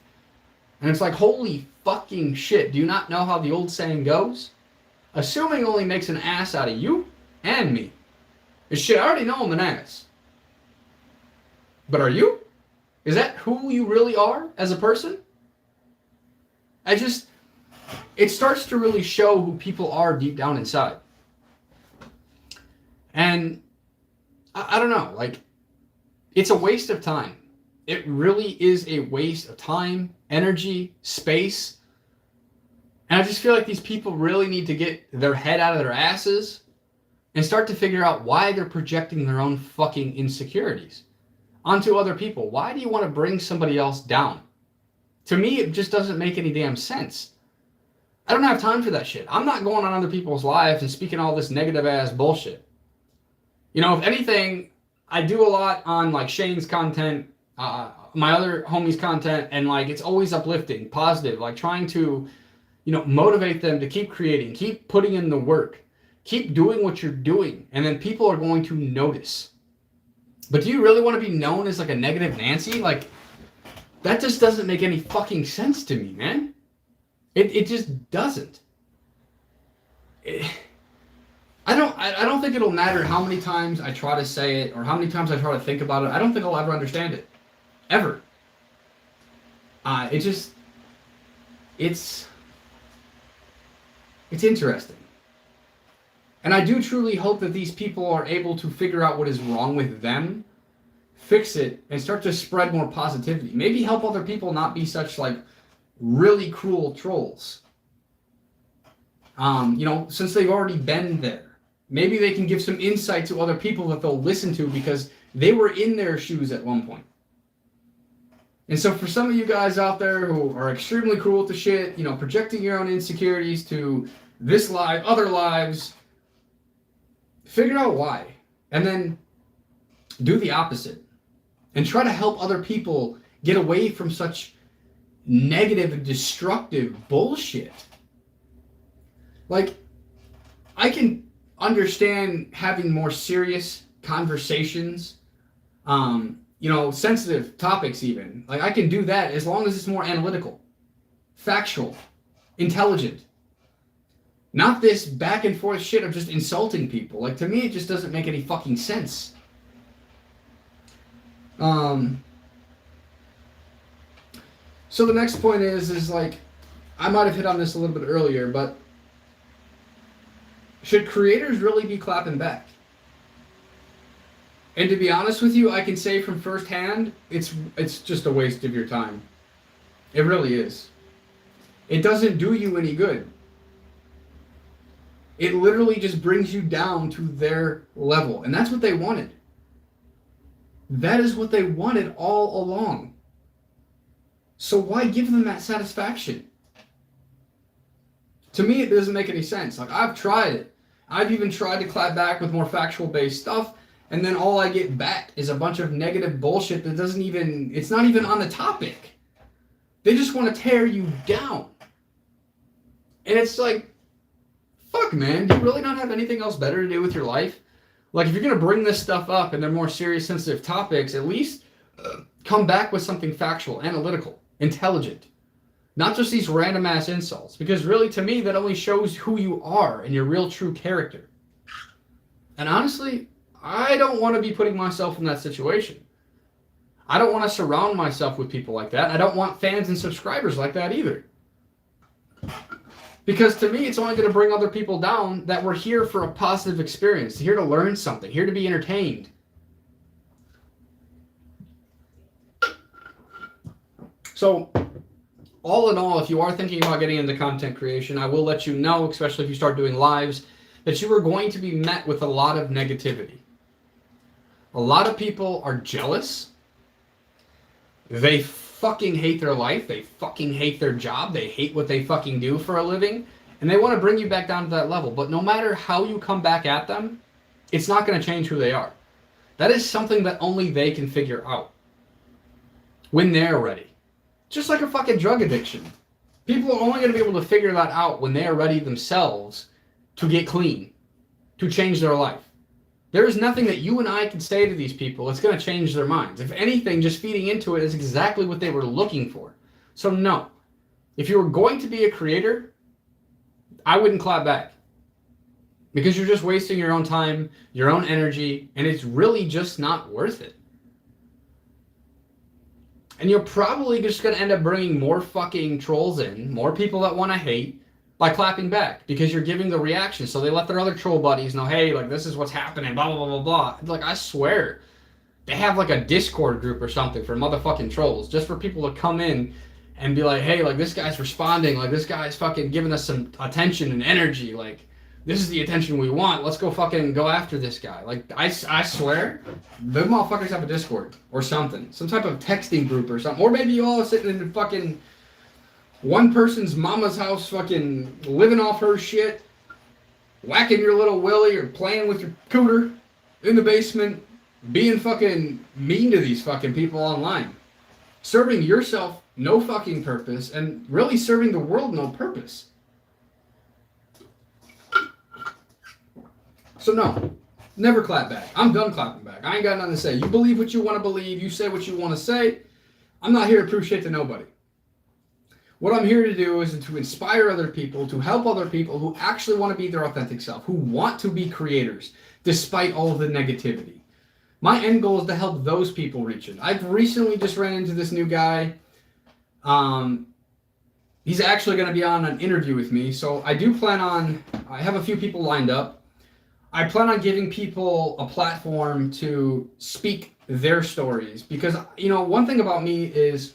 And it's holy fucking shit. Do you not know how the old saying goes? Assuming only makes an ass out of you and me. And shit, I already know I'm an ass. But are you? Is that who you really are as a person? It starts to really show who people are deep down inside. And I don't know, it's a waste of time. It really is a waste of time, energy, space. And I just feel like these people really need to get their head out of their asses and start to figure out why they're projecting their own fucking insecurities onto other people. Why do you want to bring somebody else down? To me, it just doesn't make any damn sense. I don't have time for that shit. I'm not going on other people's lives and speaking all this negative ass bullshit. If anything, I do a lot on Shane's content, my other homies' content, and it's always uplifting, positive, trying to, motivate them to keep creating, keep putting in the work, keep doing what you're doing, and then people are going to notice. But do you really want to be known as a negative Nancy? That just doesn't make any fucking sense to me, man. It just doesn't. I don't think it'll matter how many times I try to say it or how many times I try to think about it. I don't think I'll ever understand it. Ever. It's interesting. And I do truly hope that these people are able to figure out what is wrong with them, fix it, and start to spread more positivity. Maybe help other people not be such really cruel trolls. Since they've already been there. Maybe they can give some insight to other people that they'll listen to because they were in their shoes at one point. And so for some of you guys out there who are extremely cruel to shit, projecting your own insecurities to this live, other lives, figure out why. And then do the opposite. And try to help other people get away from such negative and destructive bullshit. understand having more serious conversations, sensitive topics even. Like, I can do that as long as it's more analytical, factual, intelligent. Not this back and forth shit of just insulting people. Like, to me, it just doesn't make any fucking sense. So the next point is like, I might have hit on this a little bit earlier, but should creators really be clapping back? And to be honest with you, I can say from firsthand, it's just a waste of your time. It really is. It doesn't do you any good. It literally just brings you down to their level. And that's what they wanted. That is what they wanted all along. So why give them that satisfaction? To me, it doesn't make any sense. Like, I've tried it. I've even tried to clap back with more factual-based stuff, and then all I get back is a bunch of negative bullshit that it's not even on the topic. They just want to tear you down. And it's like, fuck, man, do you really not have anything else better to do with your life? Like, if you're going to bring this stuff up and they're more serious, sensitive topics, at least come back with something factual, analytical, intelligent. Not just these random ass insults. Because really, to me, that only shows who you are and your real true character. And honestly, I don't want to be putting myself in that situation. I don't want to surround myself with people like that. I don't want fans and subscribers like that either. Because to me, it's only going to bring other people down that were here for a positive experience, here to learn something, here to be entertained. So, all in all, if you are thinking about getting into content creation, I will let you know, especially if you start doing lives, that you are going to be met with a lot of negativity. A lot of people are jealous. They fucking hate their life. They fucking hate their job. They hate what they fucking do for a living. And they want to bring you back down to that level. But no matter how you come back at them, it's not going to change who they are. That is something that only they can figure out when they're ready. Just like a fucking drug addiction. People are only going to be able to figure that out when they are ready themselves to get clean, to change their life. There is nothing that you and I can say to these people that's going to change their minds. If anything, just feeding into it is exactly what they were looking for. So no, if you were going to be a creator, I wouldn't clap back. Because you're just wasting your own time, your own energy, and it's really just not worth it. And you're probably just going to end up bringing more fucking trolls in, more people that want to hate, by clapping back, because you're giving the reaction. So they let their other troll buddies know, hey, like, this is what's happening, blah, blah, blah, blah, blah. Like, I swear, they have, like, a Discord group or something for motherfucking trolls, just for people to come in and be like, hey, like, this guy's responding, like, this guy's fucking giving us some attention and energy, like, this is the attention we want, let's go fucking go after this guy. Like, I swear, the motherfuckers have a Discord or something, some type of texting group or something, or maybe you all sitting in the fucking one person's mama's house, fucking living off her shit, whacking your little willy or playing with your cooter in the basement, being fucking mean to these fucking people online. Serving yourself no fucking purpose, and really serving the world no purpose. So no, never clap back. I'm done clapping back. I ain't got nothing to say. You believe what you want to believe. You say what you want to say. I'm not here to prove shit to nobody. What I'm here to do is to inspire other people, to help other people who actually want to be their authentic self, who want to be creators, despite all the negativity. My end goal is to help those people reach it. I've recently just ran into this new guy. He's actually going to be on an interview with me, so I have a few people lined up. I plan on giving people a platform to speak their stories, because, one thing about me is,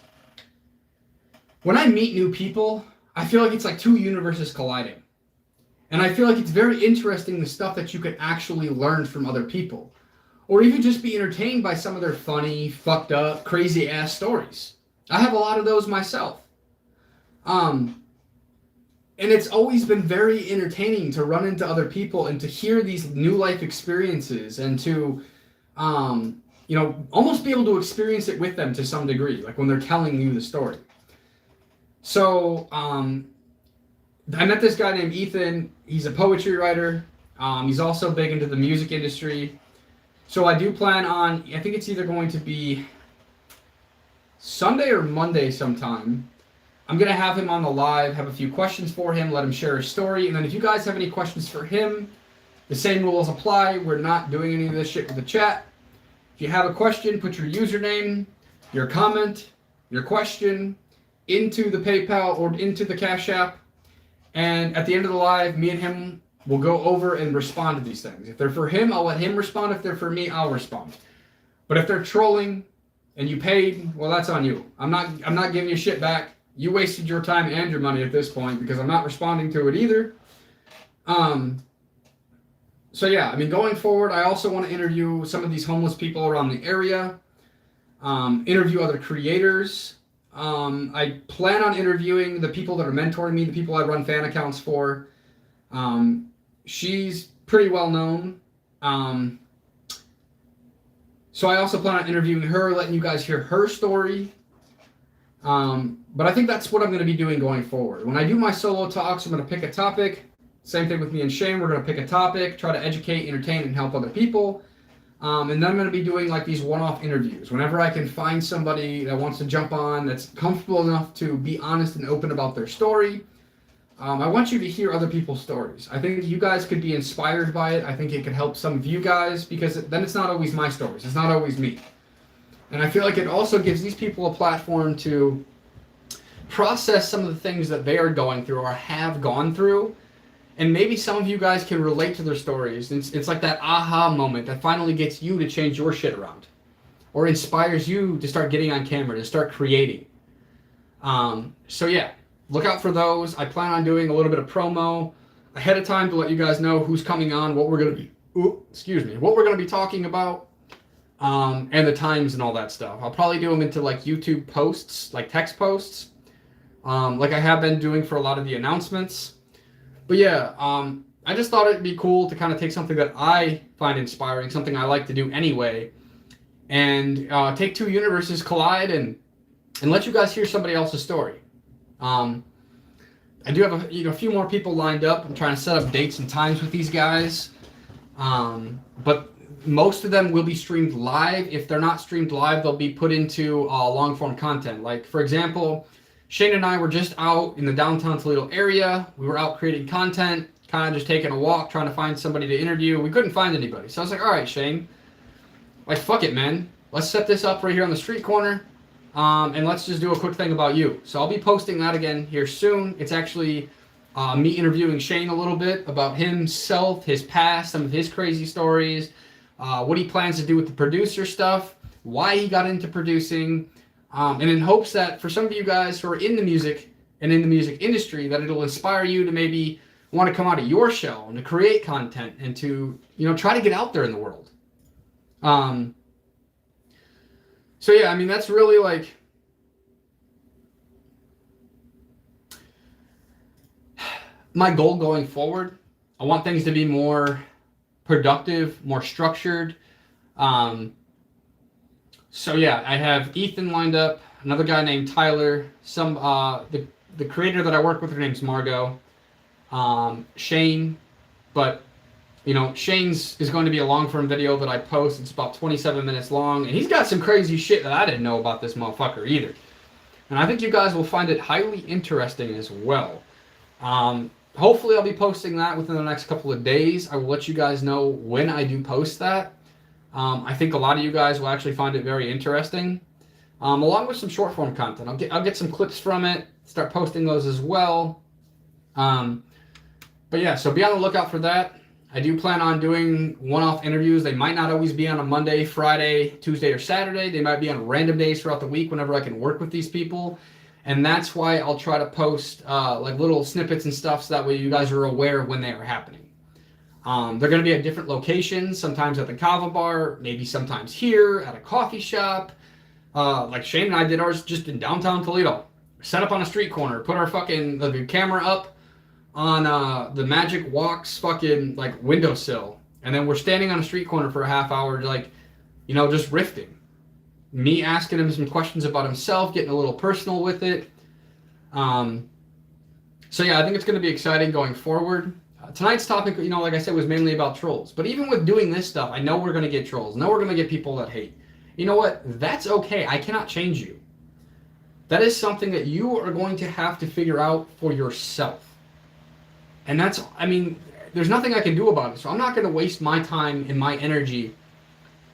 when I meet new people, I feel like it's like two universes colliding. And I feel like it's very interesting, the stuff that you can actually learn from other people. Or even just be entertained by some of their funny, fucked up, crazy ass stories. I have a lot of those myself. And it's always been very entertaining to run into other people and to hear these new life experiences and to, almost be able to experience it with them to some degree, like when they're telling you the story. So, I met this guy named Ethan. He's a poetry writer. He's also big into the music industry. So I do plan on, I think it's either going to be Sunday or Monday sometime. I'm going to have him on the live, have a few questions for him, let him share his story. And then if you guys have any questions for him, the same rules apply. We're not doing any of this shit with the chat. If you have a question, put your username, your comment, your question into the PayPal or into the Cash App. And at the end of the live, me and him will go over and respond to these things. If they're for him, I'll let him respond. If they're for me, I'll respond. But if they're trolling and you paid, well, that's on you. I'm not giving you shit back. You wasted your time and your money at this point because I'm not responding to it either. So yeah, I mean, going forward, I also want to interview some of these homeless people around the area, interview other creators. I plan on interviewing the people that are mentoring me, the people I run fan accounts for. She's pretty well known. So I also plan on interviewing her, letting you guys hear her story. But I think that's what I'm going to be doing going forward. When I do my solo talks, I'm going to pick a topic. Same thing with me and Shane. We're going to pick a topic, try to educate, entertain, and help other people. And then I'm going to be doing like these one-off interviews. Whenever I can find somebody that wants to jump on, that's comfortable enough to be honest and open about their story, I want you to hear other people's stories. I think you guys could be inspired by it. I think it could help some of you guys because then it's not always my stories. It's not always me. And I feel like it also gives these people a platform to process some of the things that they are going through or have gone through. And maybe some of you guys can relate to their stories. It's like that aha moment that finally gets you to change your shit around. Or inspires you to start getting on camera, to start creating. So yeah, look out for those. I plan on doing a little bit of promo ahead of time to let you guys know who's coming on, what we're going to be, what we're going to be talking about, and the times and all that stuff. I'll probably do them into like YouTube posts, like text posts, like I have been doing for a lot of the announcements. But yeah, I just thought it'd be cool to kind of take something that I find inspiring, something I like to do anyway, and take two universes collide and let you guys hear somebody else's story. I do have a few more people lined up. I'm trying to set up dates and times with these guys, but most of them will be streamed live. If they're not streamed live, they'll be put into long-form content. Like, for example, Shane and I were just out in the downtown Toledo area. We were out creating content, kind of just taking a walk, trying to find somebody to interview. We couldn't find anybody. So I was like, all right, Shane, like, fuck it, man. Let's set this up right here on the street corner, and let's just do a quick thing about you. So I'll be posting that again here soon. It's actually me interviewing Shane a little bit about himself, his past, some of his crazy stories, what he plans to do with the producer stuff, why he got into producing, and in hopes that for some of you guys who are in the music and in the music industry, that it'll inspire you to maybe want to come out of your shell and to create content and to, try to get out there in the world. So yeah, I mean, that's really like, my goal going forward. I want things to be more productive, more structured. So yeah, I have Ethan lined up, another guy named Tyler, the creator that I work with, her name's Margot, Shane, but Shane's is going to be a long-form video that I post. It's about 27 minutes long, and he's got some crazy shit that I didn't know about this motherfucker either. And I think you guys will find it highly interesting as well. Hopefully I'll be posting that within the next couple of days. I will let you guys know when I do post that. I think a lot of you guys will actually find it very interesting, along with some short form content. I'll get some clips from it, start posting those as well. But yeah, so be on the lookout for that. I do plan on doing one-off interviews. They might not always be on a Monday, Friday, Tuesday, or Saturday. They might be on random days throughout the week whenever I can work with these people. And that's why I'll try to post like little snippets and stuff so that way you guys are aware of when they are happening. They're going to be at different locations, sometimes at the Kava bar, maybe sometimes here, at a coffee shop. Like Shane and I did ours just in downtown Toledo. Set up on a street corner, put our fucking the camera up on the Magic Walks fucking like windowsill. And then we're standing on a street corner for a half hour, like, just riffing. Me asking him some questions about himself, getting a little personal with it. So yeah, I think it's going to be exciting going forward. tonight's topic, like I said, was mainly about trolls. But even with doing this stuff, I know we're going to get trolls. I know we're going to get people that hate. You know what? That's okay. I cannot change you. That is something that you are going to have to figure out for yourself. And there's nothing I can do about it. So I'm not going to waste my time and my energy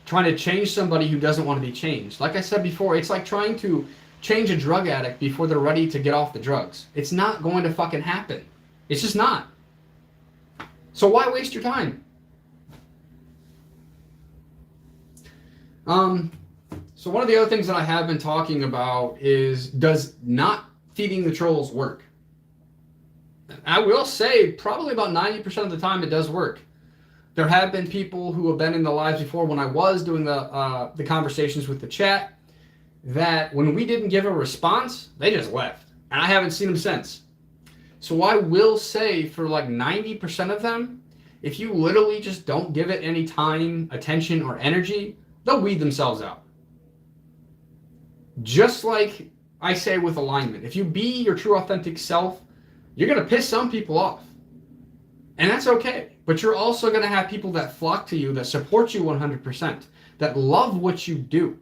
trying to change somebody who doesn't want to be changed. Like I said before, it's like trying to change a drug addict before they're ready to get off the drugs. It's not going to fucking happen. It's just not. So why waste your time? So one of the other things that I have been talking about is, does not feeding the trolls work? I will say probably about 90% of the time it does work. There have been people who have been in the lives before when I was doing the conversations with the chat that when we didn't give a response, they just left. And I haven't seen them since. So I will say for like 90% of them, if you literally just don't give it any time, attention, or energy, they'll weed themselves out. Just like I say with alignment. If you be your true authentic self, you're going to piss some people off. And that's okay. But you're also going to have people that flock to you, that support you 100%, that love what you do.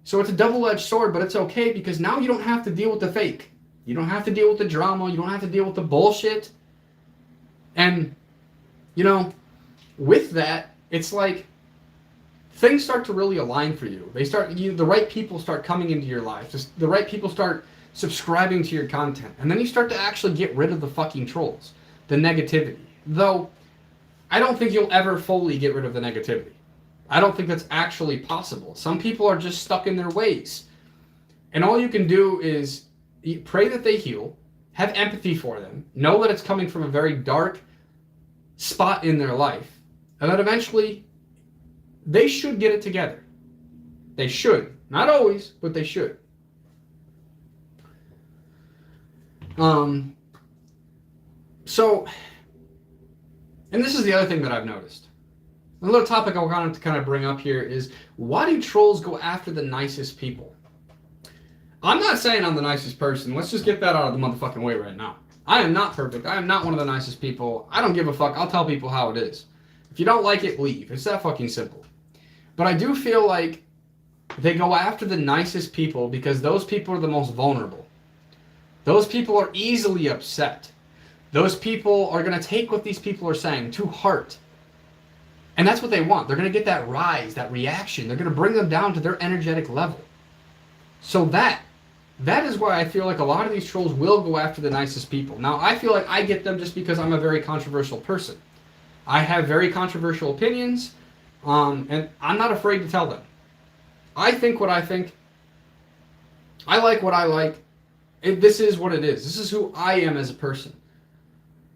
So it's a double-edged sword, but it's okay because now you don't have to deal with the fake. You don't have to deal with the drama. You don't have to deal with the bullshit. And, with that, it's like things start to really align for you. The right people start coming into your life. Just the right people start subscribing to your content. And then you start to actually get rid of the fucking trolls, the negativity. Though, I don't think you'll ever fully get rid of the negativity. I don't think that's actually possible. Some people are just stuck in their ways. And all you can do is pray that they heal, have empathy for them, know that it's coming from a very dark spot in their life, and that eventually they should get it together. They should. Not always, but they should. And this is the other thing that I've noticed. Another topic I wanted to kind of bring up here is, why do trolls go after the nicest people? I'm not saying I'm the nicest person. Let's just get that out of the motherfucking way right now. I am not perfect. I am not one of the nicest people. I don't give a fuck. I'll tell people how it is. If you don't like it, leave. It's that fucking simple. But I do feel like they go after the nicest people because those people are the most vulnerable. Those people are easily upset. Those people are going to take what these people are saying to heart. And that's what they want. They're going to get that rise, that reaction. They're going to bring them down to their energetic level. So that is why I feel like a lot of these trolls will go after the nicest people. Now, I feel like I get them just because I'm a very controversial person. I have very controversial opinions, and I'm not afraid to tell them. I think what I think. I like what I like. This is what it is. This is who I am as a person.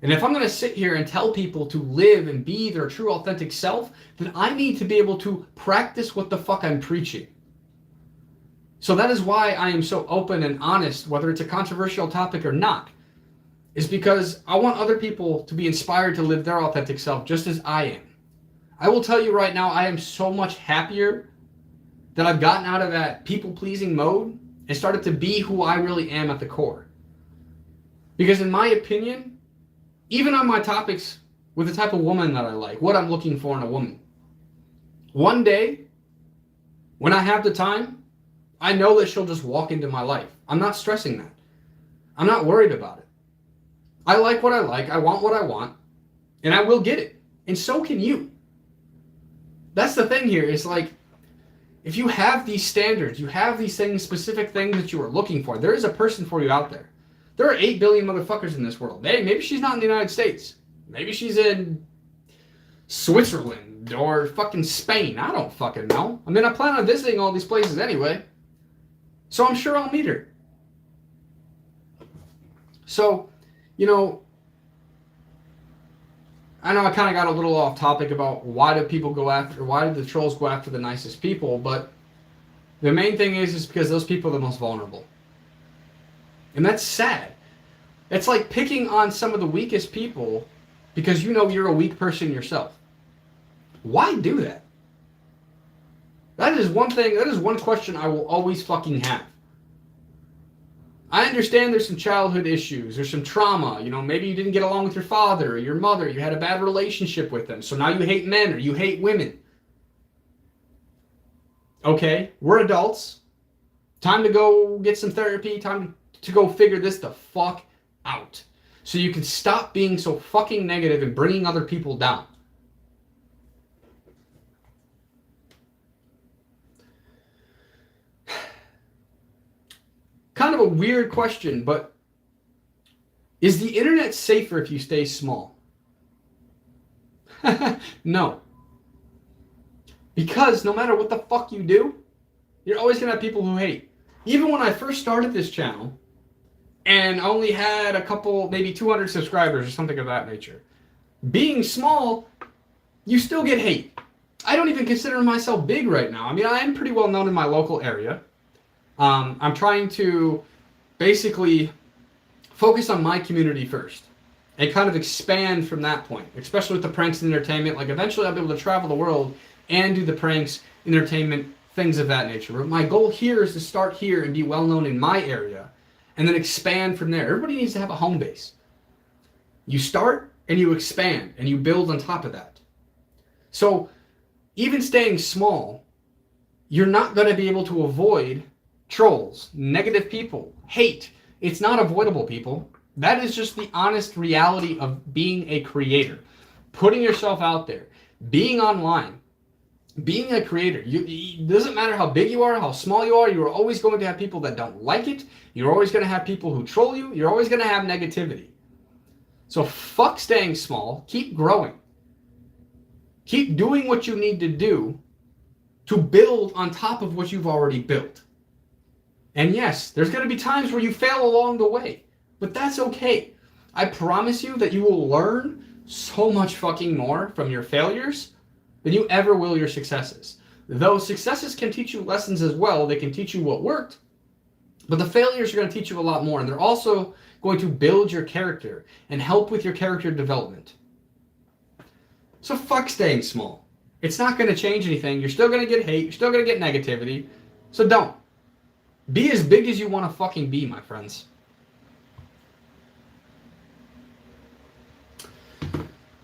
And if I'm going to sit here and tell people to live and be their true authentic self, then I need to be able to practice what the fuck I'm preaching. So that is why I am so open and honest, whether it's a controversial topic or not, is because I want other people to be inspired to live their authentic self just as I am. I will tell you right now, I am so much happier that I've gotten out of that people-pleasing mode and started to be who I really am at the core. Because in my opinion, even on my topics with the type of woman that I like, what I'm looking for in a woman, one day, when I have the time, I know that she'll just walk into my life. I'm not stressing that. I'm not worried about it. I like what I like. I want what I want. And I will get it. And so can you. That's the thing here. Is like, if you have these standards, you have these things, specific things that you are looking for, there is a person for you out there. There are 8 billion motherfuckers in this world. Hey, maybe she's not in the United States. Maybe she's in Switzerland or fucking Spain. I don't fucking know. I mean, I plan on visiting all these places anyway. So I'm sure I'll meet her. So, I know I kind of got a little off topic about why do the trolls go after the nicest people, but the main thing is because those people are the most vulnerable. And that's sad. It's like picking on some of the weakest people because you're a weak person yourself. Why do that? That is one question I will always fucking have. I understand there's some childhood issues, there's some trauma, maybe you didn't get along with your father or your mother, you had a bad relationship with them, so now you hate men or you hate women. Okay, we're adults. Time to go get some therapy, time to go figure this the fuck out. So you can stop being so fucking negative and bringing other people down. Kind of a weird question, but is the internet safer if you stay small? No. Because no matter what the fuck you do, you're always going to have people who hate. Even when I first started this channel, and only had a couple, maybe 200 subscribers or something of that nature, being small, you still get hate. I don't even consider myself big right now. I mean, I am pretty well known in my local area. I'm trying to basically focus on my community first and kind of expand from that point, especially with the pranks and entertainment. Like, eventually I'll be able to travel the world and do the pranks, entertainment, things of that nature. But my goal here is to start here and be well known in my area and then expand from there. Everybody needs to have a home base. You start and you expand and you build on top of that. So even staying small, you're not going to be able to avoid trolls, negative people, hate. It's not avoidable, people. That is just the honest reality of being a creator. Putting yourself out there, being online, being a creator. It doesn't matter how big you are, how small you are always going to have people that don't like it. You're always going to have people who troll you. You're always going to have negativity. So fuck staying small. Keep growing. Keep doing what you need to do to build on top of what you've already built. And yes, there's going to be times where you fail along the way, but that's okay. I promise you that you will learn so much fucking more from your failures than you ever will your successes. Though successes can teach you lessons as well, they can teach you what worked, but the failures are going to teach you a lot more, and they're also going to build your character and help with your character development. So fuck staying small. It's not going to change anything. You're still going to get hate. You're still going to get negativity. So don't. Be as big as you want to fucking be, my friends.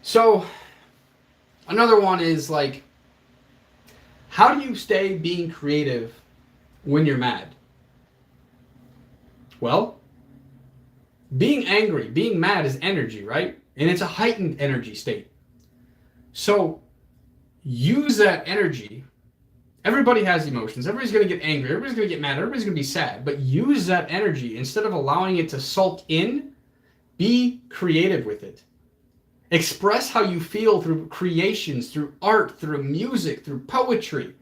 So, another one is like, how do you stay being creative when you're mad? Well, being angry, being mad is energy, right? And it's a heightened energy state. So, use that energy. Everybody has emotions. Everybody's going to get angry. Everybody's going to get mad. Everybody's going to be sad. But use that energy. Instead of allowing it to sulk in, be creative with it. Express how you feel through creations, through art, through music, through poetry.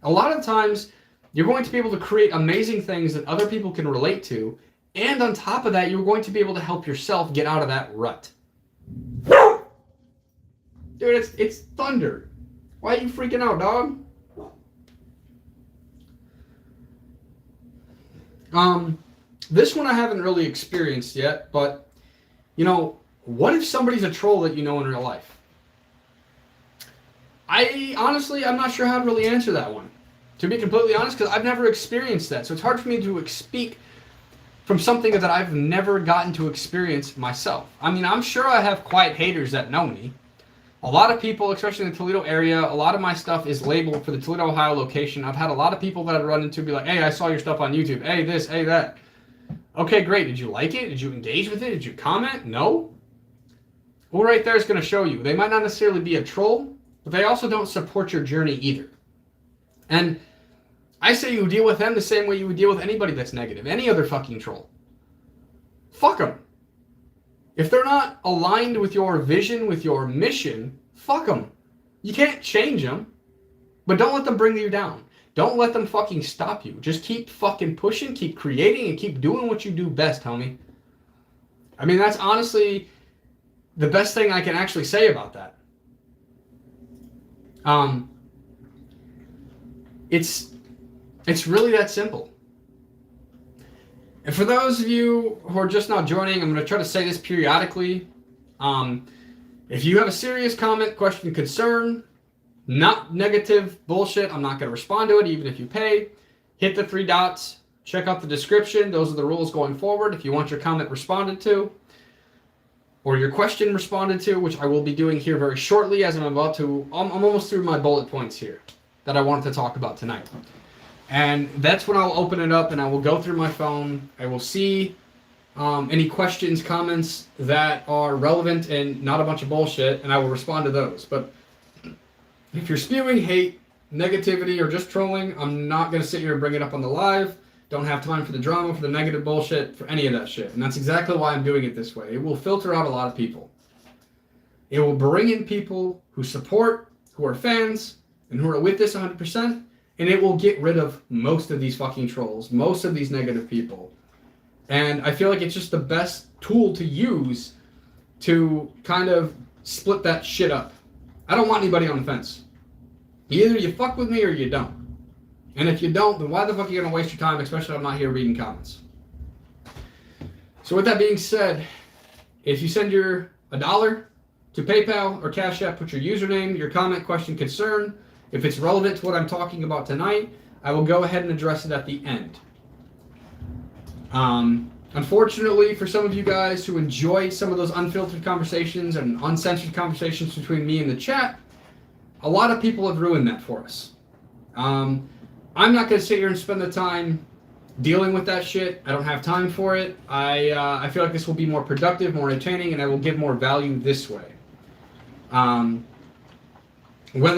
A lot of times, you're going to be able to create amazing things that other people can relate to. And on top of that, you're going to be able to help yourself get out of that rut. Dude, it's thunder. Why are you freaking out, dog? This one I haven't really experienced yet, but, what if somebody's a troll that you know in real life? I'm not sure how to really answer that one, to be completely honest, because I've never experienced that. So it's hard for me to speak from something that I've never gotten to experience myself. I mean, I'm sure I have quiet haters that know me. A lot of people, especially in the Toledo area, a lot of my stuff is labeled for the Toledo, Ohio location. I've had a lot of people that I've run into be like, hey, I saw your stuff on YouTube. Hey, this, hey, that. Okay, great. Did you like it? Did you engage with it? Did you comment? No? Well, right there is going to show you. They might not necessarily be a troll, but they also don't support your journey either. And I say you deal with them the same way you would deal with anybody that's negative, any other fucking troll. Fuck them. If they're not aligned with your vision, with your mission, fuck them. You can't change them, but don't let them bring you down. Don't let them fucking stop you. Just keep fucking pushing, keep creating, and keep doing what you do best, homie. I mean, that's honestly the best thing I can actually say about that. It's really that simple. And for those of you who are just now joining, I'm going to try to say this periodically. If you have a serious comment, question, concern, not negative bullshit, I'm not going to respond to it even if you pay. Hit the 3 dots. check out the description. Those are the rules going forward. If you want your comment responded to, or your question responded to, which I will be doing here very shortly as I'm almost through my bullet points here that I wanted to talk about tonight. And that's when I'll open it up and I will go through my phone. I will see any questions, comments that are relevant and not a bunch of bullshit, and I will respond to those. But if you're spewing hate, negativity, or just trolling, I'm not going to sit here and bring it up on the live. Don't have time for the drama, for the negative bullshit, for any of that shit. And that's exactly why I'm doing it this way. It will filter out a lot of people. It will bring in people who support, who are fans, and who are with this 100%, and it will get rid of most of these fucking trolls, most of these negative people. And I feel like it's just the best tool to use to kind of split that shit up. I don't want anybody on the fence. Either you fuck with me or you don't. And if you don't, then why the fuck are you going to waste your time, especially if I'm not here reading comments? So with that being said, if you send your $1 to PayPal or Cash App, put your username, your comment, question, concern. If it's relevant to what I'm talking about tonight, I will go ahead and address it at the end. Unfortunately, for some of you guys who enjoy some of those unfiltered conversations and uncensored conversations between me and the chat, a lot of people have ruined that for us. I'm not going to sit here and spend the time dealing with that shit. I don't have time for it. I feel like this will be more productive, more entertaining, and I will give more value this way. Rather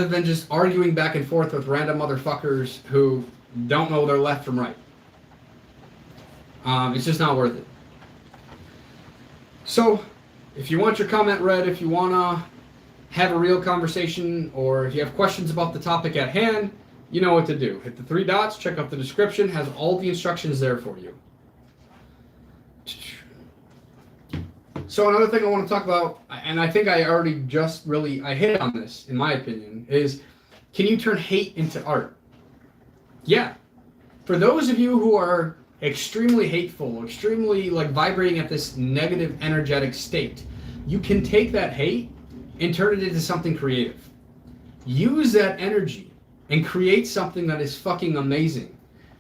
than just arguing back and forth with random motherfuckers who don't know their left from right. It's just not worth it. So, if you want your comment read, if you want to have a real conversation, or if you have questions about the topic at hand, you know what to do. Hit the 3 dots, check out the description, has all the instructions there for you. So another thing I want to talk about, and I think I already I hit on this, in my opinion, is can you turn hate into art? Yeah. For those of you who are extremely hateful, extremely vibrating at this negative energetic state, you can take that hate and turn it into something creative. Use that energy and create something that is fucking amazing.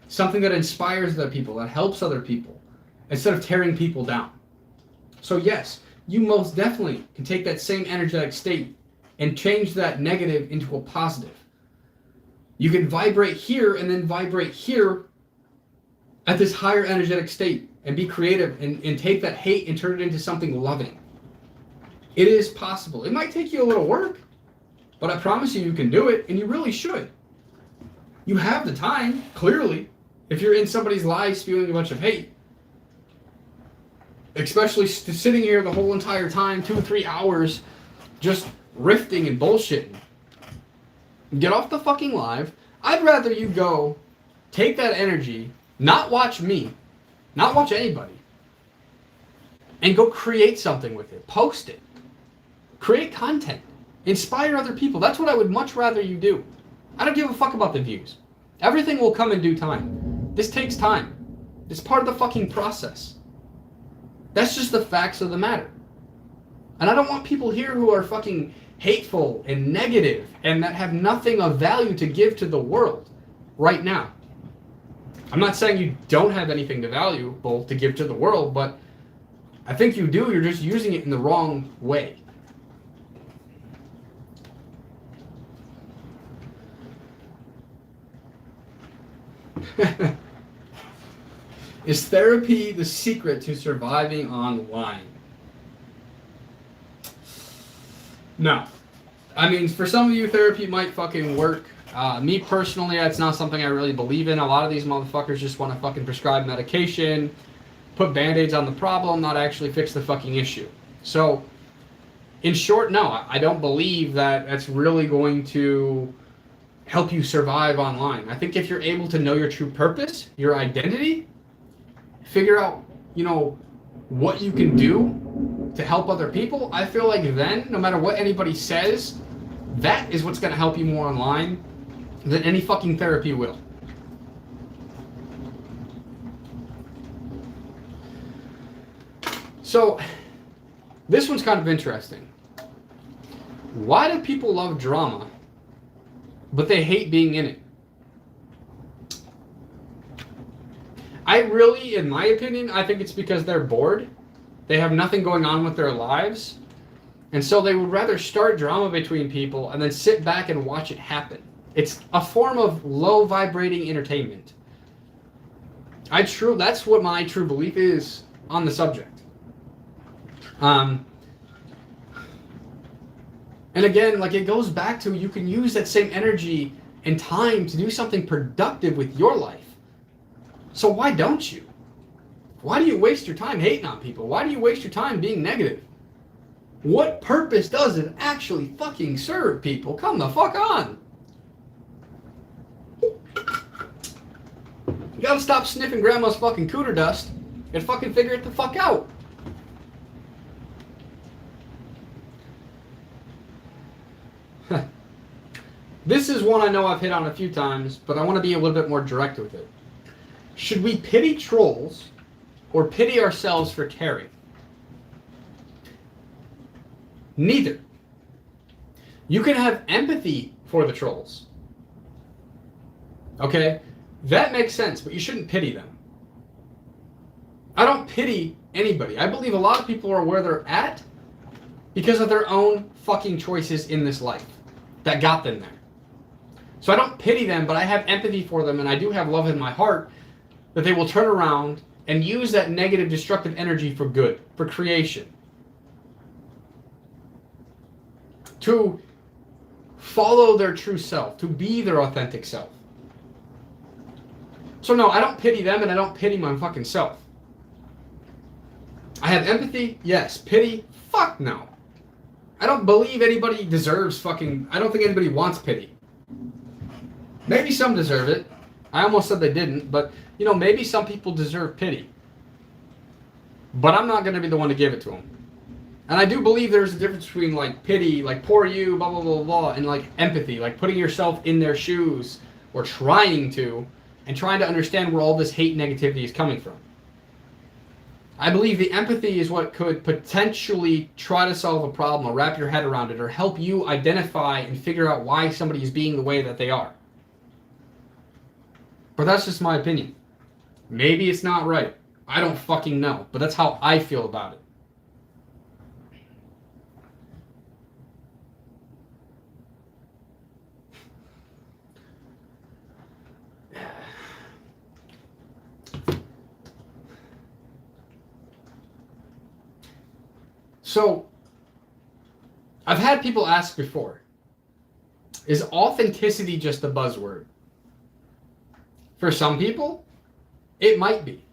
Something that inspires other people, that helps other people, instead of tearing people down. So yes, you most definitely can take that same energetic state and change that negative into a positive. You can vibrate here and then vibrate here at this higher energetic state and be creative and take that hate and turn it into something loving. It is possible. It might take you a little work, but I promise you, you can do it, and you really should. You have the time, clearly, if you're in somebody's life spewing a bunch of hate. Especially sitting here the whole entire time, 2 or 3 hours, just riffing and bullshitting. Get off the fucking live. I'd rather you go take that energy, not watch me, not watch anybody, and go create something with it. Post it. Create content. Inspire other people. That's what I would much rather you do. I don't give a fuck about the views. Everything will come in due time. This takes time. It's part of the fucking process. That's just the facts of the matter. And I don't want people here who are fucking hateful and negative and that have nothing of value to give to the world right now. I'm not saying you don't have anything valuable to give to the world, but I think you do. You're just using it in the wrong way. Is therapy the secret to surviving online? No. I mean, for some of you, therapy might fucking work. Me personally, that's not something I really believe in. A lot of these motherfuckers just want to fucking prescribe medication, put band-aids on the problem, not actually fix the fucking issue. So, in short, no, I don't believe that that's really going to help you survive online. I think if you're able to know your true purpose, your identity, figure out, what you can do to help other people, I feel like then, no matter what anybody says, that is what's going to help you more online than any fucking therapy will. So, this one's kind of interesting. Why do people love drama, but they hate being in it? I really, in my opinion, I think it's because they're bored. They have nothing going on with their lives. And so they would rather start drama between people and then sit back and watch it happen. It's a form of low vibrating entertainment. That's what my true belief is on the subject. And again, like, it goes back to, you can use that same energy and time to do something productive with your life. So why don't you? Why do you waste your time hating on people? Why do you waste your time being negative? What purpose does it actually fucking serve, people? Come the fuck on. You gotta stop sniffing grandma's fucking cooter dust and fucking figure it the fuck out. This is one I know I've hit on a few times, but I want to be a little bit more direct with it. Should we pity trolls or pity ourselves for caring? Neither. You can have empathy for the trolls. Okay? That makes sense, but you shouldn't pity them. I don't pity anybody. I believe a lot of people are where they're at because of their own fucking choices in this life that got them there. So I don't pity them, but I have empathy for them, and I do have love in my heart that they will turn around and use that negative, destructive energy for good, for creation. To follow their true self, to be their authentic self. So no, I don't pity them, and I don't pity my fucking self. I have empathy, yes. Pity, fuck no. I don't believe anybody deserves I don't think anybody wants pity. Maybe some deserve it. I almost said they didn't, but, maybe some people deserve pity. But I'm not going to be the one to give it to them. And I do believe there's a difference between, like, pity, like, poor you, blah, blah, blah, blah, and, like, empathy, like, putting yourself in their shoes, or trying to understand where all this hate and negativity is coming from. I believe the empathy is what could potentially try to solve a problem, or wrap your head around it, or help you identify and figure out why somebody is being the way that they are. But that's just my opinion. Maybe it's not right. I don't fucking know. But that's how I feel about it. So, I've had people ask before, is authenticity just a buzzword? For some people, it might be.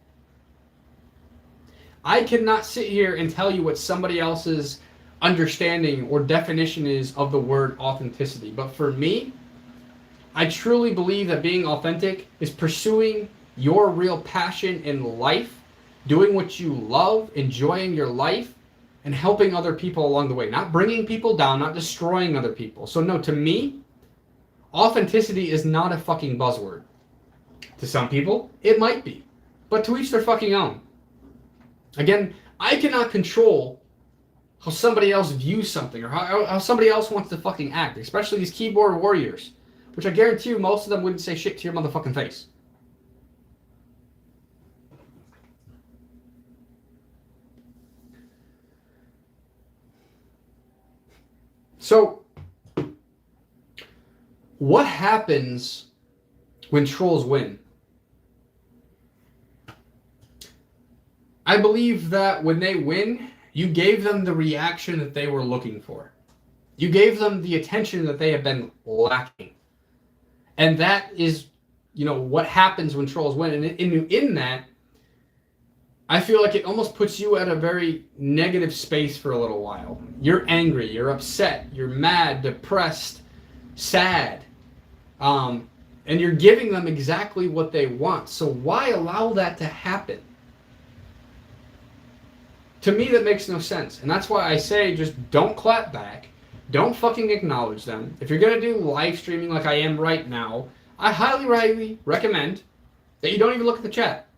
I cannot sit here and tell you what somebody else's understanding or definition is of the word authenticity. But for me, I truly believe that being authentic is pursuing your real passion in life, doing what you love, enjoying your life, and helping other people along the way. Not bringing people down, not destroying other people. So no, to me, authenticity is not a fucking buzzword. To some people, it might be. But to each their fucking own. Again, I cannot control how somebody else views something, or how somebody else wants to fucking act. Especially these keyboard warriors. Which I guarantee you, most of them wouldn't say shit to your motherfucking face. So, what happens when trolls win? I believe that when they win, you gave them the reaction that they were looking for. You gave them the attention that they have been lacking. And that is, what happens when trolls win. And in that, I feel like it almost puts you at a very negative space for a little while. You're angry, you're upset, you're mad, depressed, sad. And you're giving them exactly what they want. So why allow that to happen? To me, that makes no sense. And that's why I say just don't clap back. Don't fucking acknowledge them. If you're going to do live streaming like I am right now, I highly, highly recommend that you don't even look at the chat.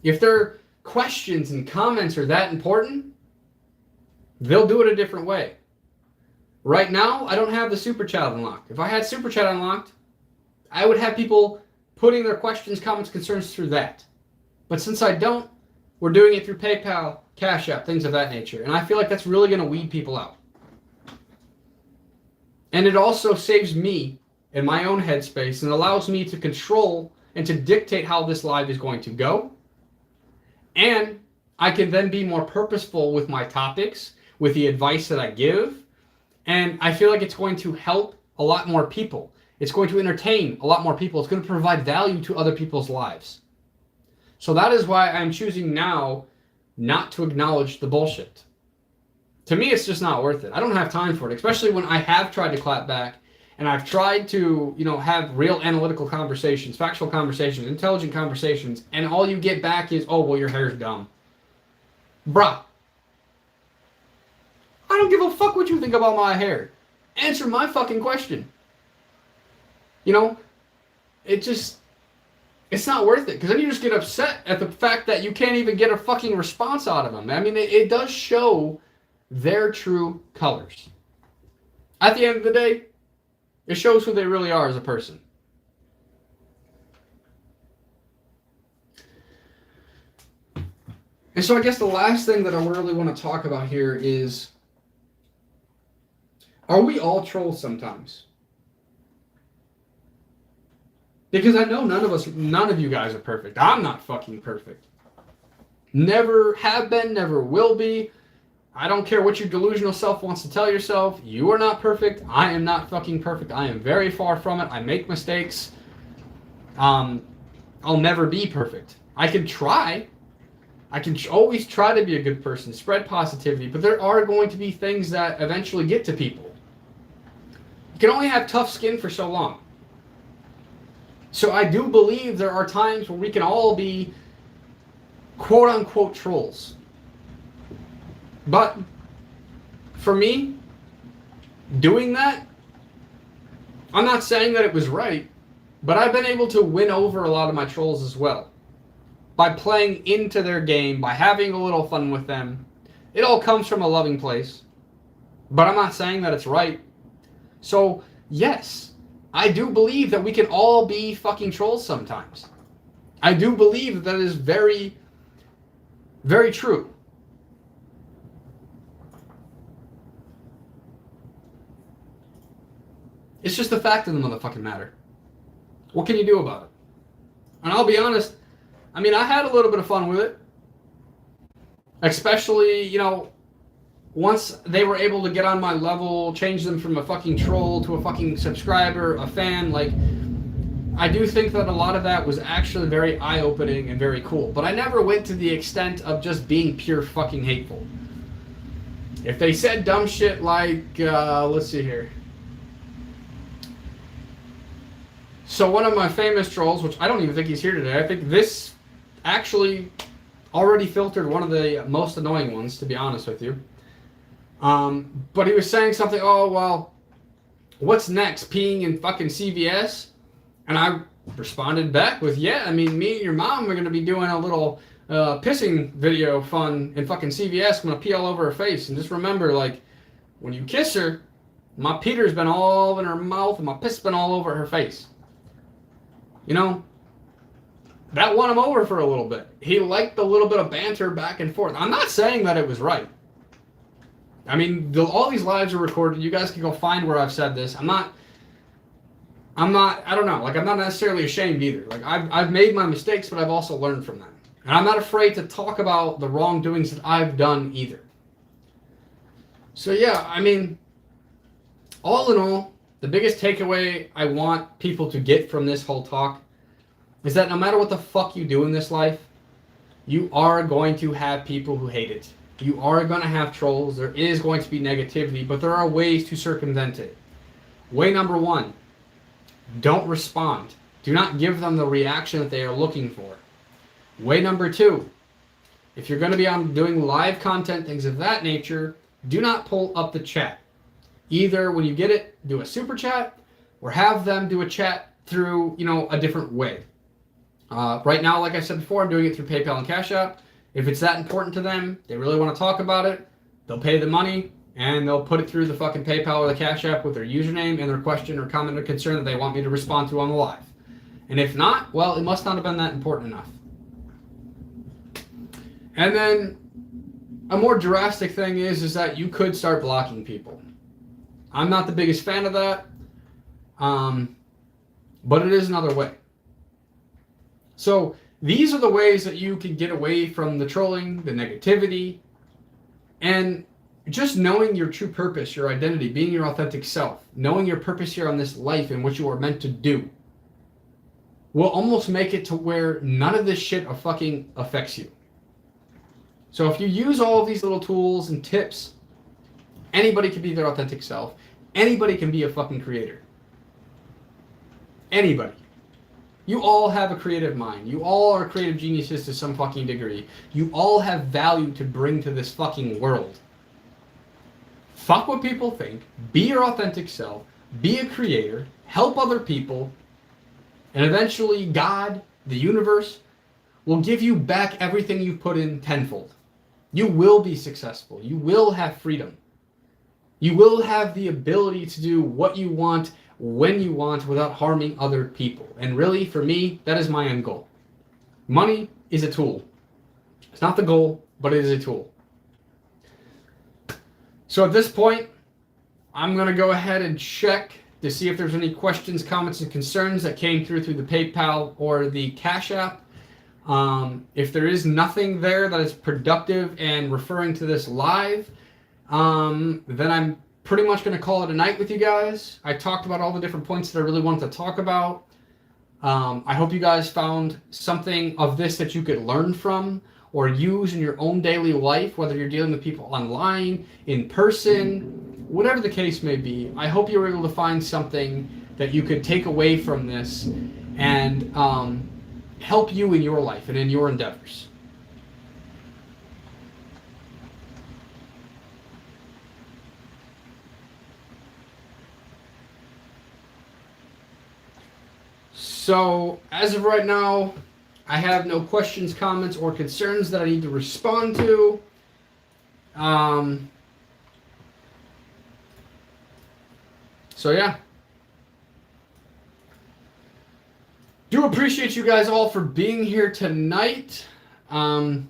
If their questions and comments are that important, they'll do it a different way. Right now, I don't have the super chat unlocked. If I had super chat unlocked, I would have people putting their questions, comments, concerns through that. But since I don't, we're doing it through PayPal, Cash App, things of that nature. And I feel like that's really going to weed people out. And it also saves me in my own headspace and allows me to control and to dictate how this live is going to go. And I can then be more purposeful with my topics, with the advice that I give. And I feel like it's going to help a lot more people. It's going to entertain a lot more people. It's going to provide value to other people's lives. So that is why I'm choosing now not to acknowledge the bullshit. To me, it's just not worth it. I don't have time for it, especially when I have tried to clap back and I've tried to, have real analytical conversations, factual conversations, intelligent conversations, and all you get back is, oh, well, your hair's dumb. Bruh. I don't give a fuck what you think about my hair. Answer my fucking question. It's not worth it, because then you just get upset at the fact that you can't even get a fucking response out of them. I mean, it does show their true colors. At the end of the day, it shows who they really are as a person. And so I guess the last thing that I really want to talk about here is, are we all trolls sometimes? Because I know none of you guys are perfect. I'm not fucking perfect. Never have been, never will be. I don't care what your delusional self wants to tell yourself. You are not perfect. I am not fucking perfect. I am very far from it. I make mistakes. I'll never be perfect. I can try. I can always try to be a good person, spread positivity, but there are going to be things that eventually get to people. You can only have tough skin for so long. So I do believe there are times where we can all be quote-unquote trolls. But for me, doing that, I'm not saying that it was right, but I've been able to win over a lot of my trolls as well. By playing into their game, by having a little fun with them. It all comes from a loving place. But I'm not saying that it's right. So, yes, I do believe that we can all be fucking trolls sometimes. I do believe that is very, very true. It's just the fact of the motherfucking matter. What can you do about it? And I'll be honest, I mean, I had a little bit of fun with it. Especially, once they were able to get on my level, change them from a fucking troll to a fucking subscriber, a fan, I do think that a lot of that was actually very eye-opening and very cool. But I never went to the extent of just being pure fucking hateful. If they said dumb shit let's see here. So one of my famous trolls, which I don't even think he's here today, I think this actually already filtered one of the most annoying ones, to be honest with you. But he was saying something, oh, well, what's next, peeing in fucking CVS? And I responded back with, yeah, I mean, me and your mom are going to be doing a little pissing video fun in fucking CVS. I'm going to pee all over her face. And just remember, when you kiss her, my Peter's been all in her mouth and my piss been all over her face. That won him over for a little bit. He liked a little bit of banter back and forth. I'm not saying that it was right. I mean, all these lives are recorded. You guys can go find where I've said this. I don't know. I'm not necessarily ashamed either. I've made my mistakes, but I've also learned from them. And I'm not afraid to talk about the wrongdoings that I've done either. So yeah, I mean, all in all, the biggest takeaway I want people to get from this whole talk is that no matter what the fuck you do in this life, you are going to have people who hate it. You are going to have trolls. There is going to be negativity, but there are ways to circumvent it. Way number one, don't respond. Do not give them the reaction that they are looking for. Way number two, if you're going to be doing live content, things of that nature, do not pull up the chat. Either when you get it, do a super chat, or have them do a chat through, a different way. Right now, like I said before, I'm doing it through PayPal and Cash App. If it's that important to them, they really want to talk about it, they'll pay the money, and they'll put it through the fucking PayPal or the Cash App with their username and their question or comment or concern that they want me to respond to on the live. And if not, well, it must not have been that important enough. And then a more drastic thing is that you could start blocking people. I'm not the biggest fan of that, but it is another way. So these are the ways that you can get away from the trolling, the negativity, and just knowing your true purpose, your identity, being your authentic self, knowing your purpose here on this life and what you are meant to do will almost make it to where none of this shit fucking affects you. So if you use all of these little tools and tips, anybody can be their authentic self. Anybody can be a fucking creator. Anybody. You all have a creative mind. You all are creative geniuses to some fucking degree. You all have value to bring to this fucking world. Fuck what people think. Be your authentic self. Be a creator. Help other people. And eventually God, the universe, will give you back everything you've put in tenfold. You will be successful. You will have freedom. You will have the ability to do what you want, when you want, without harming other people. And really, for me, that is my end goal. Money is a tool. It's not the goal, but it is a tool. So at this point, I'm going to go ahead and check to see if there's any questions, comments, and concerns that came through the PayPal or the Cash App. If there is nothing there that is productive and referring to this live, then I'm pretty much going to call it a night with you guys. I talked about all the different points that I really wanted to talk about. I hope you guys found something of this that you could learn from or use in your own daily life, whether you're dealing with people online, in person, whatever the case may be. I hope you were able to find something that you could take away from this and help you in your life and in your endeavors. So, as of right now, I have no questions, comments, or concerns that I need to respond to. So, yeah. Do appreciate you guys all for being here tonight. I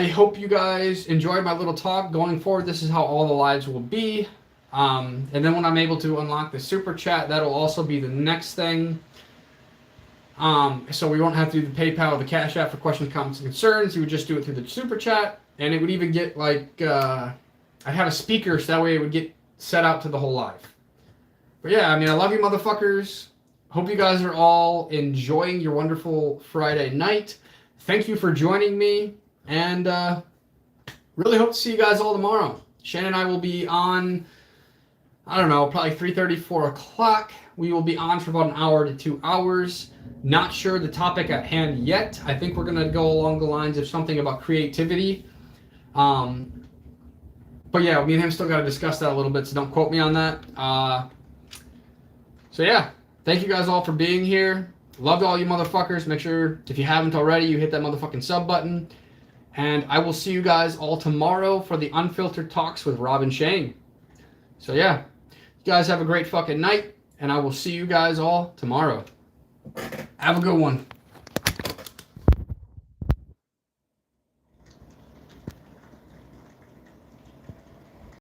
hope you guys enjoyed my little talk. Going forward, this is how all the lives will be. And then when I'm able to unlock the super chat, that'll also be the next thing. So we won't have to do the PayPal or the Cash App for questions, comments, and concerns. You would just do it through the super chat, and it would even get like I have a speaker, so that way it would get set out to the whole live. But yeah, I mean, I love you, motherfuckers. Hope you guys are all enjoying your wonderful Friday night. Thank you for joining me, and really hope to see you guys all tomorrow. Shannon and I will be on, I don't know, probably 3:30, 4 o'clock. We will be on for about an hour to 2 hours. Not sure the topic at hand yet. I think we're going to go along the lines of something about creativity. But yeah, me and him still got to discuss that a little bit, so don't quote me on that. So yeah, thank you guys all for being here. Love all you motherfuckers. Make sure, if you haven't already, you hit that motherfucking sub button. And I will see you guys all tomorrow for the Unfiltered Talks with Rob and Shane. So yeah, you guys have a great fucking night, and I will see you guys all tomorrow. Have a good one.